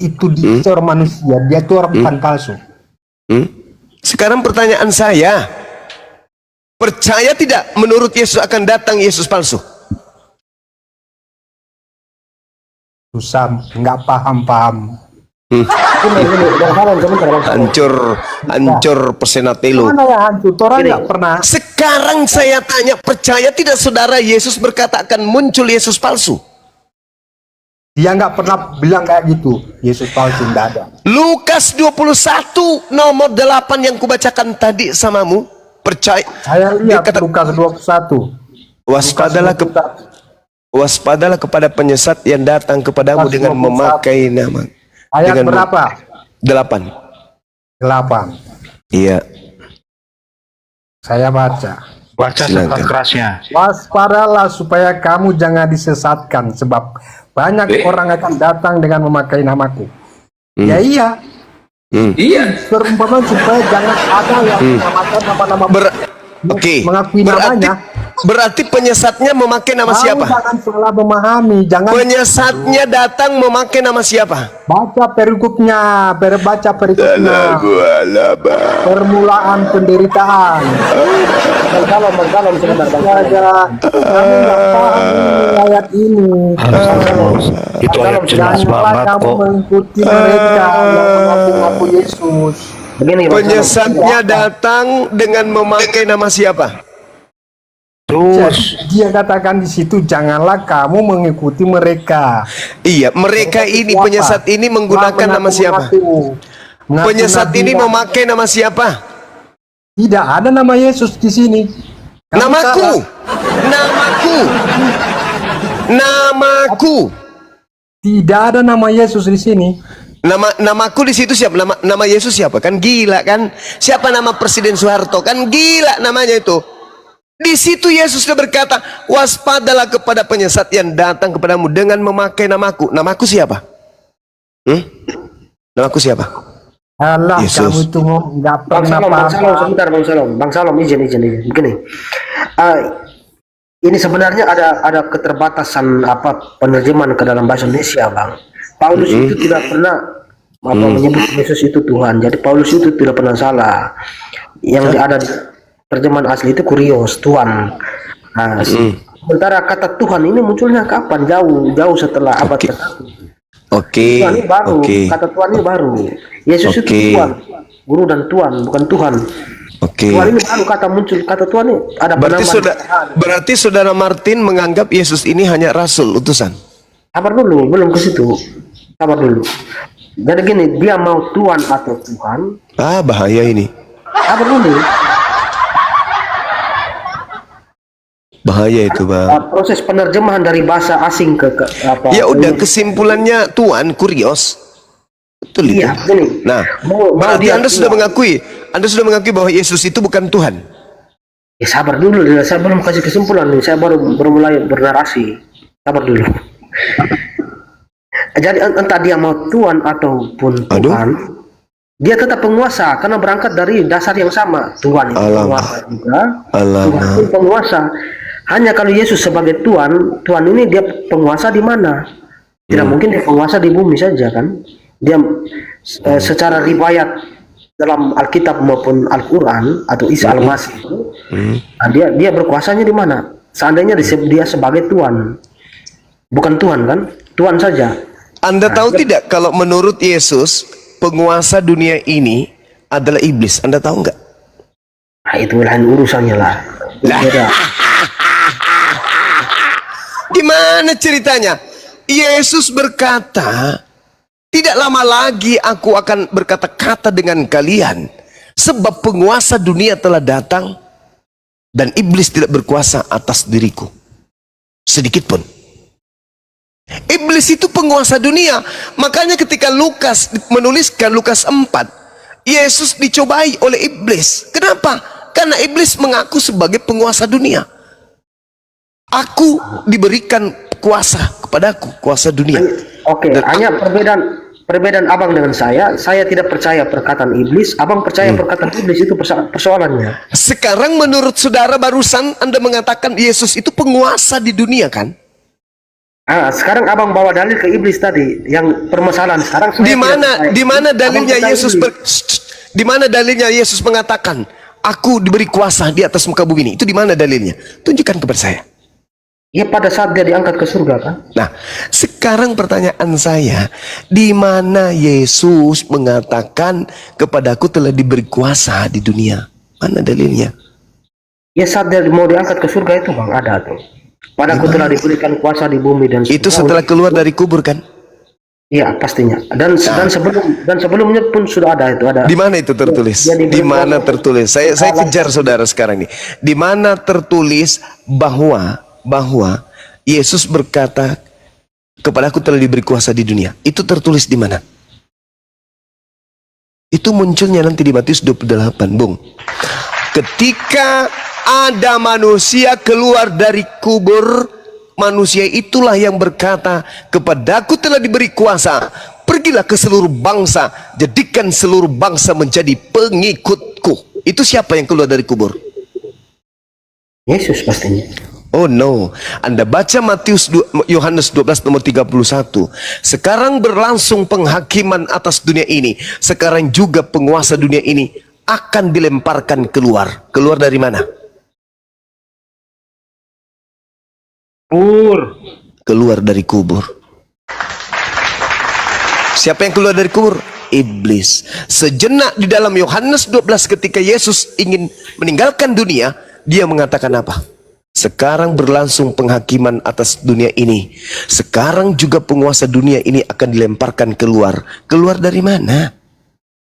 itu dia seorang manusia, dia itu orang bukan palsu. Sekarang pertanyaan saya, percaya tidak menurut Yesus akan datang Yesus palsu? Susah, nggak paham. Hancur pesenatelo. Mana yang hancur? Orang nggak pernah. Sekarang saya tanya, percaya tidak saudara Yesus berkata akan muncul Yesus palsu? Dia nggak pernah bilang kayak gitu. Yesus palsu nggak ada. Lukas 21 nomor 8 yang kubacakan tadi samamu, percaya. Saya lihat Lukas 21. Waspadalah kepada penyesat yang datang kepadamu dengan memakai nama. Ayat berapa? 8. Iya. Saya baca. Baca sekeras-kerasnya. Waspadalah supaya kamu jangan disesatkan, sebab banyak orang akan datang dengan memakai namaku. Ya iya. Perumpamaan supaya jangan ada yang menamakan nama-nama mengakui namanya. Berarti penyesatnya memakai nama siapa? Jangan salah memahami. Penyesatnya datang memakai nama siapa? Baca perikopnya, permulaan penderitaan. Bangsalom sebentar. Kamu nggak paham ayat ini. Itu ayat jelas banget kamu kok. mengikuti mereka yang mengaku Yesus. Penyesatnya datang dengan memakai nama siapa? Terus dia katakan di situ, janganlah kamu mengikuti mereka. Iya, mereka ini penyesat ini menggunakan nama siapa? Penyesat ini memakai nama siapa? Tidak ada nama Yesus di sini. Namaku. Tidak ada nama Yesus di sini. Namaku di situ siapa? Nama Yesus siapa? Kan gila kan? Siapa nama Presiden Soeharto? Kan gila namanya itu. Di situ Yesus sudah berkata, waspadalah kepada penyesat yang datang kepadamu dengan memakai namaku. Namaku siapa? Namaku siapa? Allah, Yesus. kamu itu nggak pernah paham. Bang Salom, izin. Begini, ini sebenarnya ada keterbatasan penerjemahan ke dalam bahasa Indonesia, Bang. Paulus itu tidak pernah menyebut Yesus itu Tuhan. Jadi Paulus itu tidak pernah salah. Yang ada di terjemahan asli itu kurios, Tuhan. Nah, sementara kata Tuhan ini munculnya kapan? Jauh setelah abad ke-1. Tuhan ini baru, kata Tuhan ini baru. Yesus itu Tuhan, Guru dan Tuhan, bukan Tuhan. Tuhan ini baru kata muncul, kata Tuhan ini ada berarti saudara Martin menganggap Yesus ini hanya rasul, utusan. Sabar dulu, belum ke situ. Sabar dulu. Jadi gini, dia mau Tuhan atau Tuhan. Bahaya ini. Sabar dulu. Bahaya itu, Bang. Proses penerjemahan dari bahasa asing ke apa? Ya udah, kesimpulannya Tuhan kurios. Betul itu. Iya, gini. Nah, berarti Anda sudah mengakui bahwa Yesus itu bukan Tuhan. Ya sabar dulu, saya belum kasih kesimpulan nih. Saya baru mulai bernarasi. Sabar dulu. Jadi entah dia mau Tuhan ataupun Tuhan, dia tetap penguasa karena berangkat dari dasar yang sama. Tuhan itu penguasa juga. Tuhan itu penguasa. Hanya kalau Yesus sebagai Tuhan ini dia penguasa di mana? Tidak mungkin dia penguasa di bumi saja kan? Dia secara riwayat dalam Alkitab maupun Al-Quran atau Isa Al-Masih, dia berkuasanya di mana? Seandainya dia sebagai Tuhan, bukan Tuhan kan? Tuhan saja. Anda tahu tidak kalau menurut Yesus penguasa dunia ini adalah iblis? Anda tahu nggak? Nah, itu lain urusannya lah. Gimana ceritanya? Yesus berkata, tidak lama lagi aku akan berkata-kata dengan kalian, sebab penguasa dunia telah datang dan iblis tidak berkuasa atas diriku sedikit pun. Iblis itu penguasa dunia. Makanya ketika Lukas menuliskan Lukas 4, Yesus dicobai oleh iblis. Kenapa? Karena iblis mengaku sebagai penguasa dunia. Aku diberikan kuasa kepadaku, kuasa dunia. Oke, hanya perbedaan abang dengan saya tidak percaya perkataan iblis, abang percaya perkataan iblis, itu persoalannya. Sekarang menurut saudara barusan Anda mengatakan Yesus itu penguasa di dunia kan? Sekarang abang bawa dalil ke iblis tadi, yang permasalahan sekarang di mana dalilnya Yesus di mana dalilnya Yesus mengatakan aku diberi kuasa di atas muka bumi ini? Itu di mana dalilnya? Tunjukkan kepada saya. Ya, pada saat dia diangkat ke surga kan? Nah, sekarang pertanyaan saya, di mana Yesus mengatakan kepadaku telah diberi kuasa di dunia? Mana dalilnya? Ya, saat dia mau diangkat ke surga itu bang, ada tuh. Padaku telah diberikan kuasa di bumi dan itu setelah keluar dari kubur kan? Iya, pastinya. Dan sebelumnya pun sudah ada itu, ada. Di mana itu tertulis? Di mana tertulis? Saya kejar saudara sekarang ini. Di mana tertulis bahwa Yesus berkata kepadaku telah diberi kuasa di dunia? Itu tertulis di mana? Itu munculnya nanti di Matius 28, Bung. Ketika ada manusia keluar dari kubur, manusia itulah yang berkata, kepadaku telah diberi kuasa, pergilah ke seluruh bangsa, jadikan seluruh bangsa menjadi pengikutku. Itu siapa yang keluar dari kubur? Yesus pastinya. Oh no, Anda baca Yohanes 12 nomor 31. Sekarang berlangsung penghakiman atas dunia ini. Sekarang juga penguasa dunia ini akan dilemparkan keluar. Keluar dari mana? Keluar dari kubur. Siapa yang keluar dari kubur? Iblis. Sejenak di dalam Yohanes 12 ketika Yesus ingin meninggalkan dunia, dia mengatakan apa? Sekarang berlangsung penghakiman atas dunia ini. Sekarang juga penguasa dunia ini akan dilemparkan keluar. Keluar dari mana?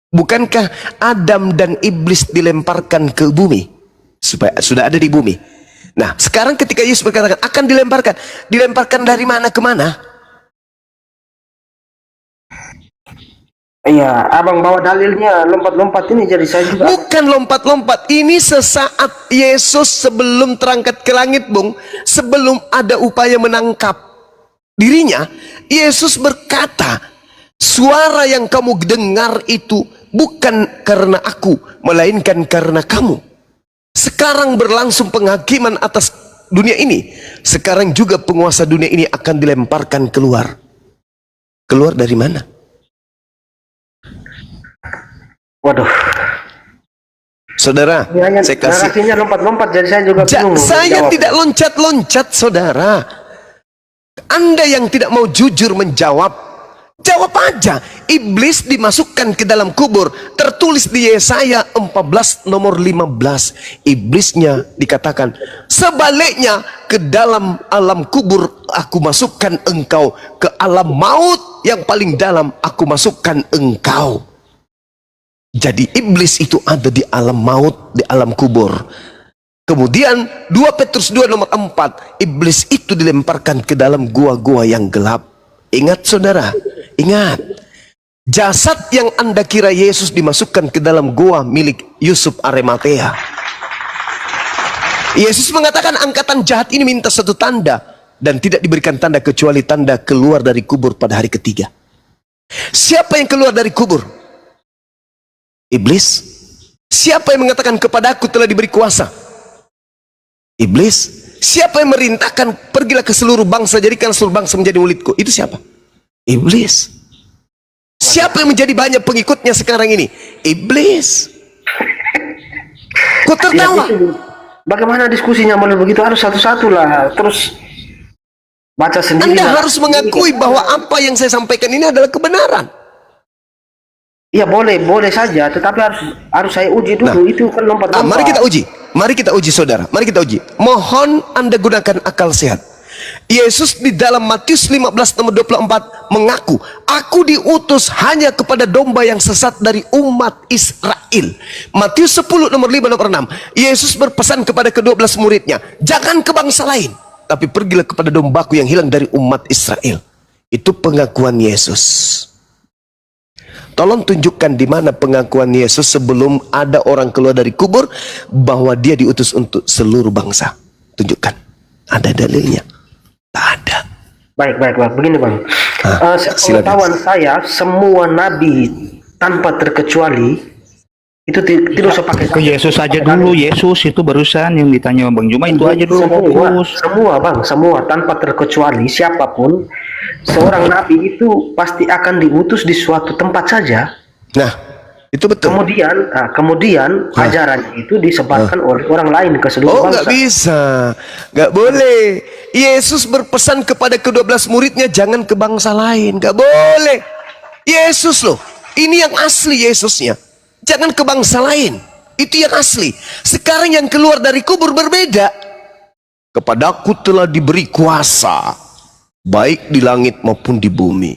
Bukankah Adam dan iblis dilemparkan ke bumi? Supaya sudah ada di bumi. Nah, sekarang ketika Yesus berkata akan dilemparkan. Dilemparkan dari mana ke mana? Iya, abang bawa dalilnya lompat-lompat ini, jadi saya juga. Bukan lompat-lompat. Ini sesaat Yesus sebelum terangkat ke langit, Bung. Sebelum ada upaya menangkap dirinya, Yesus berkata, suara yang kamu dengar itu bukan karena aku, melainkan karena kamu. Sekarang berlangsung penghakiman atas dunia ini. Sekarang juga penguasa dunia ini akan dilemparkan keluar. Keluar dari mana? Waduh. Saudara, saya kasih. Narasinya lompat-lompat, jadi saya juga bingung. Saya tidak loncat-loncat, saudara. Anda yang tidak mau jujur menjawab, jawab aja. Iblis dimasukkan ke dalam kubur. Tertulis di Yesaya 14 nomor 15. Iblisnya dikatakan, sebaliknya ke dalam alam kubur aku masukkan engkau. Ke alam maut yang paling dalam aku masukkan engkau. Jadi iblis itu ada di alam maut, di alam kubur. Kemudian 2 Petrus 2 nomor 4, iblis itu dilemparkan ke dalam gua-gua yang gelap. Ingat saudara, ingat. Jasad yang Anda kira Yesus dimasukkan ke dalam gua milik Yusuf Arimatea. Yesus mengatakan angkatan jahat ini minta satu tanda, dan tidak diberikan tanda kecuali tanda keluar dari kubur pada hari ketiga. Siapa yang keluar dari kubur? Iblis. Siapa yang mengatakan kepadaku telah diberi kuasa? Iblis. Siapa yang merintahkan pergilah ke seluruh bangsa, jadikan seluruh bangsa menjadi muridku? Itu siapa? Iblis. Siapa yang menjadi banyak pengikutnya sekarang ini? Iblis. Kok tertawa? Ya, bagaimana diskusinya mulai begitu? Harus satu-satu lah. Terus baca sendiri. Anda harus mengakui bahwa apa yang saya sampaikan ini adalah kebenaran. Iya, boleh saja, tetapi harus saya uji dulu. Itu kan lompat-lompat. Mari kita uji, saudara. Mari kita uji. Mohon Anda gunakan akal sehat. Yesus di dalam Matius 15 nomor 24 mengaku, aku diutus hanya kepada domba yang sesat dari umat Israel. Matius 10 nomor 5 nomor 6, Yesus berpesan kepada ke-12 muridnya, jangan ke bangsa lain, tapi pergilah kepada dombaku yang hilang dari umat Israel. Itu pengakuan Yesus. Tolong tunjukkan di mana pengakuan Yesus sebelum ada orang keluar dari kubur bahwa dia diutus untuk seluruh bangsa. Tunjukkan. Ada dalilnya? Tak ada. Baik. Begini Bang. Silakan. Sepengetahuan saya, semua nabi tanpa terkecuali itu tidak usah pakai Ke Yesus aja dulu, Yesus itu barusan yang ditanya Bang Juma itu aja dulu fokus. semua Bang, semua tanpa terkecuali siapapun seorang nabi itu pasti akan diutus di suatu tempat saja. Nah, itu betul. Kemudian ajaran itu disebarkan oleh orang lain ke seluruh bangsa. Nggak bisa, nggak boleh. Yesus berpesan kepada ke-12 muridnya jangan ke bangsa lain, nggak boleh. Yesus loh, ini yang asli Yesusnya. Jangan ke bangsa lain, itu yang asli. Sekarang yang keluar dari kubur berbeda. Kepadaku telah diberi kuasa, baik di langit maupun di bumi.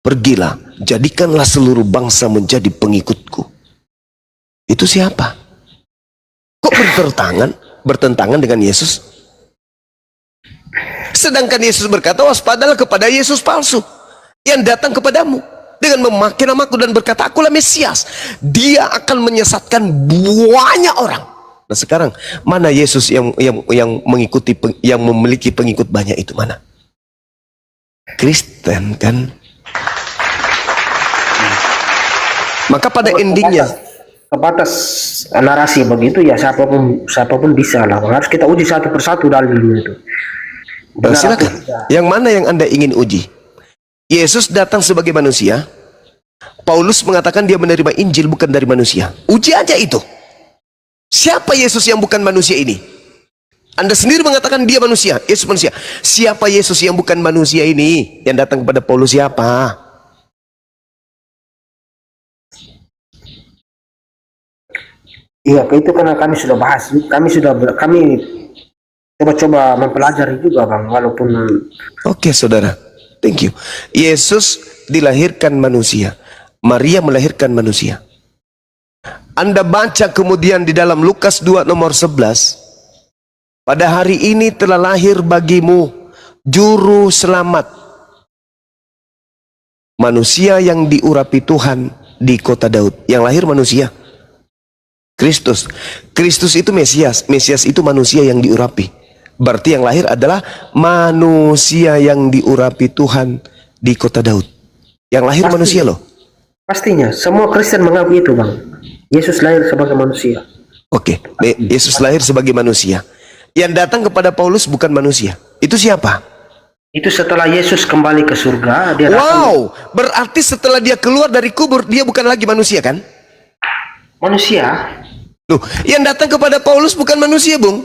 Pergilah, jadikanlah seluruh bangsa menjadi pengikutku. Itu siapa? Kok bertentangan dengan Yesus? Sedangkan Yesus berkata, waspadalah kepada Yesus palsu yang datang kepadamu dengan memakai namaku dan berkata, akulah Mesias. Dia akan menyesatkan banyak orang. Nah sekarang, mana Yesus yang mengikuti, yang memiliki pengikut banyak itu mana? Kristen kan? Maka pada endingnya, Kebatas narasi begitu ya siapapun bisa lah. Harus kita uji satu persatu dalilnya itu. silakan. Yang mana yang Anda ingin uji? Yesus datang sebagai manusia. Paulus mengatakan dia menerima Injil bukan dari manusia. Uji aja itu. Siapa Yesus yang bukan manusia ini? Anda sendiri mengatakan dia manusia, Yesus manusia. Siapa Yesus yang bukan manusia ini? Yang datang kepada Paulus siapa? Iya, itu karena kami sudah bahas. Kami coba mempelajari juga Bang, walaupun. Oke saudara, thank you. Yesus dilahirkan manusia, Maria melahirkan manusia. Anda baca kemudian di dalam Lukas 2 nomor 11, pada hari ini telah lahir bagimu juru selamat, manusia yang diurapi Tuhan di kota Daud. Yang lahir manusia, Kristus. Kristus itu Mesias. Mesias itu manusia yang diurapi. Berarti yang lahir adalah manusia yang diurapi Tuhan di kota Daud. Yang lahir manusia loh. Pastinya, semua Kristen mengakui itu Bang. Yesus lahir sebagai manusia. Oke, Yesus lahir sebagai manusia. Yang datang kepada Paulus bukan manusia. Itu siapa? Itu setelah Yesus kembali ke surga. Dia Wow, berarti setelah dia keluar dari kubur, dia bukan lagi manusia kan? manusia. Loh, yang datang kepada Paulus bukan manusia, Bung.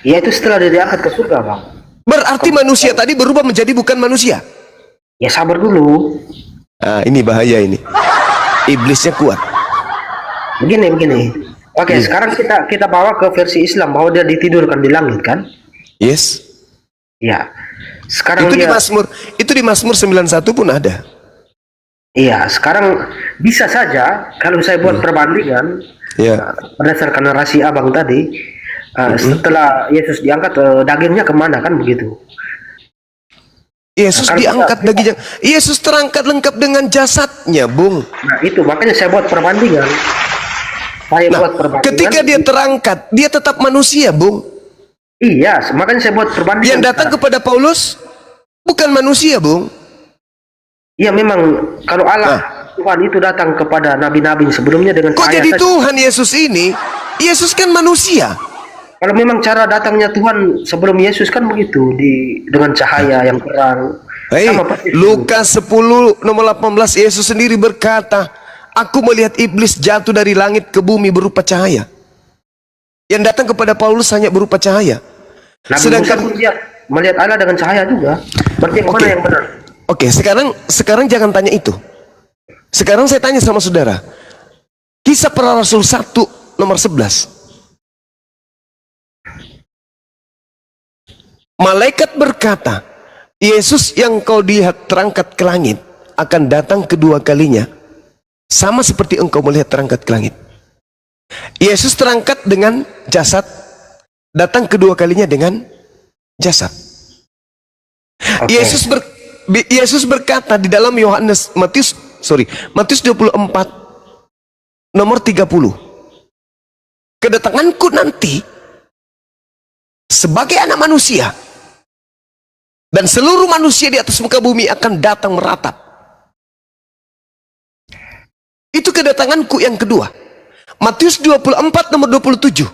Ya itu setelah dia diangkat ke surga Bang. Berarti manusia tadi berubah menjadi bukan manusia. Ya sabar dulu. Ah, ini bahaya ini. Iblisnya kuat. Begini. Oke, sekarang kita bawa ke versi Islam bahwa dia ditidurkan di langit kan? Yes. Ya. Sekarang Itu di dia, Mazmur 91 pun ada. Iya, sekarang bisa saja kalau saya buat perbandingan Ya. berdasarkan narasi Abang tadi, setelah Yesus diangkat dagingnya kemana kan begitu? Yesus diangkat dagingnya. Yesus terangkat lengkap dengan jasadnya, Bung. Nah itu makanya saya buat perbandingan. Ketika dia terangkat, dia tetap manusia, Bung. Iya, makanya saya buat perbandingan. Yang datang kepada Paulus bukan manusia, Bung. Iya memang kalau Allah Tuhan itu datang kepada nabi-nabi sebelumnya dengan Kok jadi Tuhan Yesus ini? Yesus kan manusia. Kalau memang cara datangnya Tuhan sebelum Yesus kan begitu dengan cahaya yang terang. Lukas 10 nomor 18 Yesus sendiri berkata, aku melihat iblis jatuh dari langit ke bumi berupa cahaya. Yang datang kepada Paulus hanya berupa cahaya. Sedangkan dia melihat Allah dengan cahaya juga. Berarti yang mana yang benar? Oke, sekarang jangan tanya itu. Sekarang saya tanya sama saudara. Kisah Para Rasul 1 nomor 11. Malaikat berkata, Yesus yang kau lihat terangkat ke langit akan datang kedua kalinya, sama seperti engkau melihat terangkat ke langit. Yesus terangkat dengan jasad, datang kedua kalinya dengan jasad. Yesus berkata di dalam Matius 24 nomor 30, kedatanganku nanti sebagai anak manusia dan seluruh manusia di atas muka bumi akan datang meratap. Itu kedatanganku yang kedua. Matius 24 nomor 27,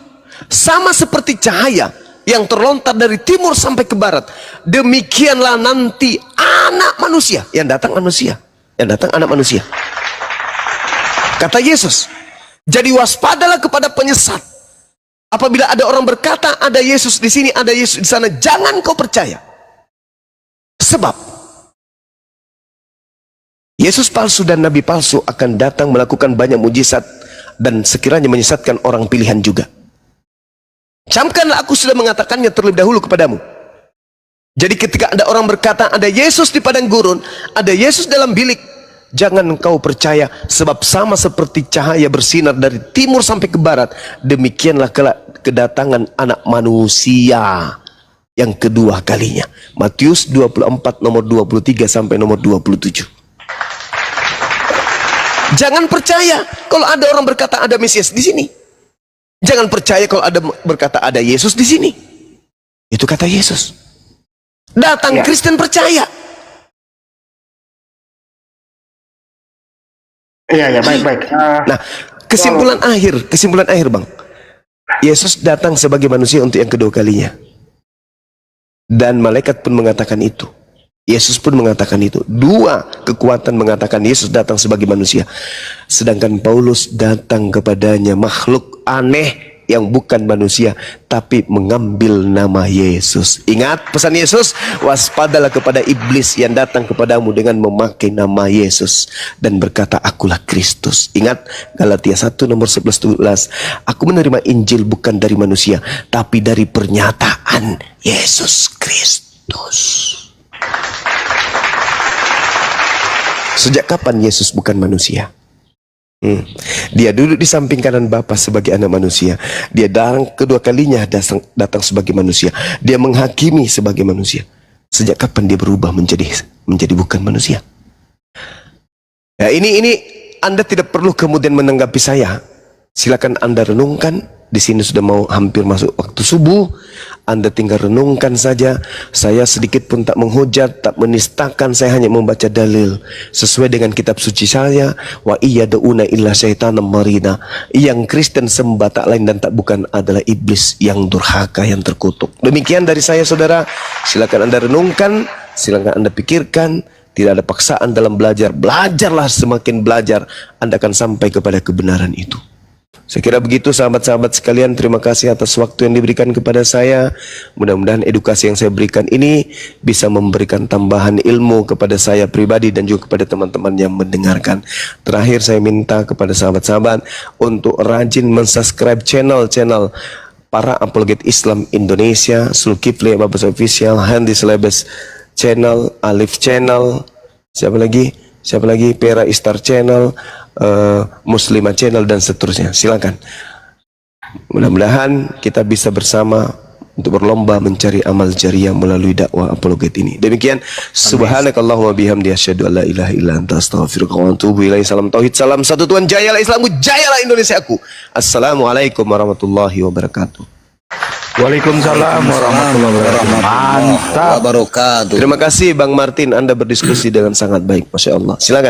sama seperti cahaya yang terlontar dari timur sampai ke barat, demikianlah nanti anak manusia, yang datang anak manusia. Kata Yesus, jadi waspadalah kepada penyesat. Apabila ada orang berkata ada Yesus di sini, ada Yesus di sana, jangan kau percaya. Sebab Yesus palsu dan nabi palsu akan datang melakukan banyak mujizat dan sekiranya menyesatkan orang pilihan juga. Camkanlah, aku sudah mengatakannya terlebih dahulu kepadamu. Jadi ketika ada orang berkata ada Yesus di padang gurun, ada Yesus dalam bilik, jangan engkau percaya, sebab sama seperti cahaya bersinar dari timur sampai ke barat, demikianlah kelak kedatangan anak manusia yang kedua kalinya. Matius 24 nomor 23 sampai nomor 27. Jangan percaya kalau ada orang berkata ada Mesias di sini. Jangan percaya kalau ada berkata ada Yesus di sini. Itu kata Yesus. Datang Kristen percaya. Iya, baik. Nah, kesimpulan akhir, Bang. Yesus datang sebagai manusia untuk yang kedua kalinya. Dan malaikat pun mengatakan itu. Yesus pun mengatakan itu. Dua kekuatan mengatakan Yesus datang sebagai manusia. Sedangkan Paulus datang kepadanya makhluk aneh yang bukan manusia, tapi mengambil nama Yesus. Ingat pesan Yesus, waspadalah kepada iblis yang datang kepadamu dengan memakai nama Yesus dan berkata, akulah Kristus. Ingat Galatia 1 nomor 11-12, aku menerima Injil bukan dari manusia, tapi dari pernyataan Yesus Kristus. Sejak kapan Yesus bukan manusia? Dia duduk di samping kanan Bapa sebagai anak manusia. Dia datang kedua kalinya datang sebagai manusia. Dia menghakimi sebagai manusia. Sejak kapan dia berubah menjadi bukan manusia? Ya, ini Anda tidak perlu kemudian menanggapi saya. Silakan Anda renungkan. Di sini sudah mau hampir masuk waktu subuh. Anda tinggal renungkan saja. Saya sedikit pun tak menghujat, tak menistakan. Saya hanya membaca dalil sesuai dengan kitab suci saya. Wa iyad'una illa syaitanam marina. Yang Kristen sembah tak lain dan tak bukan adalah iblis yang durhaka, yang terkutuk. Demikian dari saya, saudara. Silakan Anda renungkan, silakan Anda pikirkan. Tidak ada paksaan dalam belajar. Belajarlah, semakin belajar Anda akan sampai kepada kebenaran itu. Saya kira begitu sahabat-sahabat sekalian. Terima kasih atas waktu yang diberikan kepada saya. Mudah-mudahan edukasi yang saya berikan ini bisa memberikan tambahan ilmu kepada saya pribadi dan juga kepada teman-teman yang mendengarkan. Terakhir saya minta kepada sahabat-sahabat untuk rajin mensubscribe channel para apologet Islam Indonesia, Zulkifli Babas Official, Handi Selebes Channel, Alif Channel, siapa lagi, Pera Istar Channel, Muslimah Channel dan seterusnya. Silakan. Mudah-mudahan kita bisa bersama untuk berlomba mencari amal jariah melalui dakwah apologet ini. Demikian, subhanakallahumma bihamdi asyhadu an la ilaha illa anta astaghfiruka wa atubu ilaik. Salam tauhid, salam satu Tuhan, jayalah Islamku, jayalah Indonesiaku. Assalamualaikum warahmatullahi wabarakatuh. Waalaikumsalam warahmatullahi wabarakatuh. Mantap. Wabarakatuh. Terima kasih Bang Martin, Anda berdiskusi dengan sangat baik, Masya Allah. Silakan.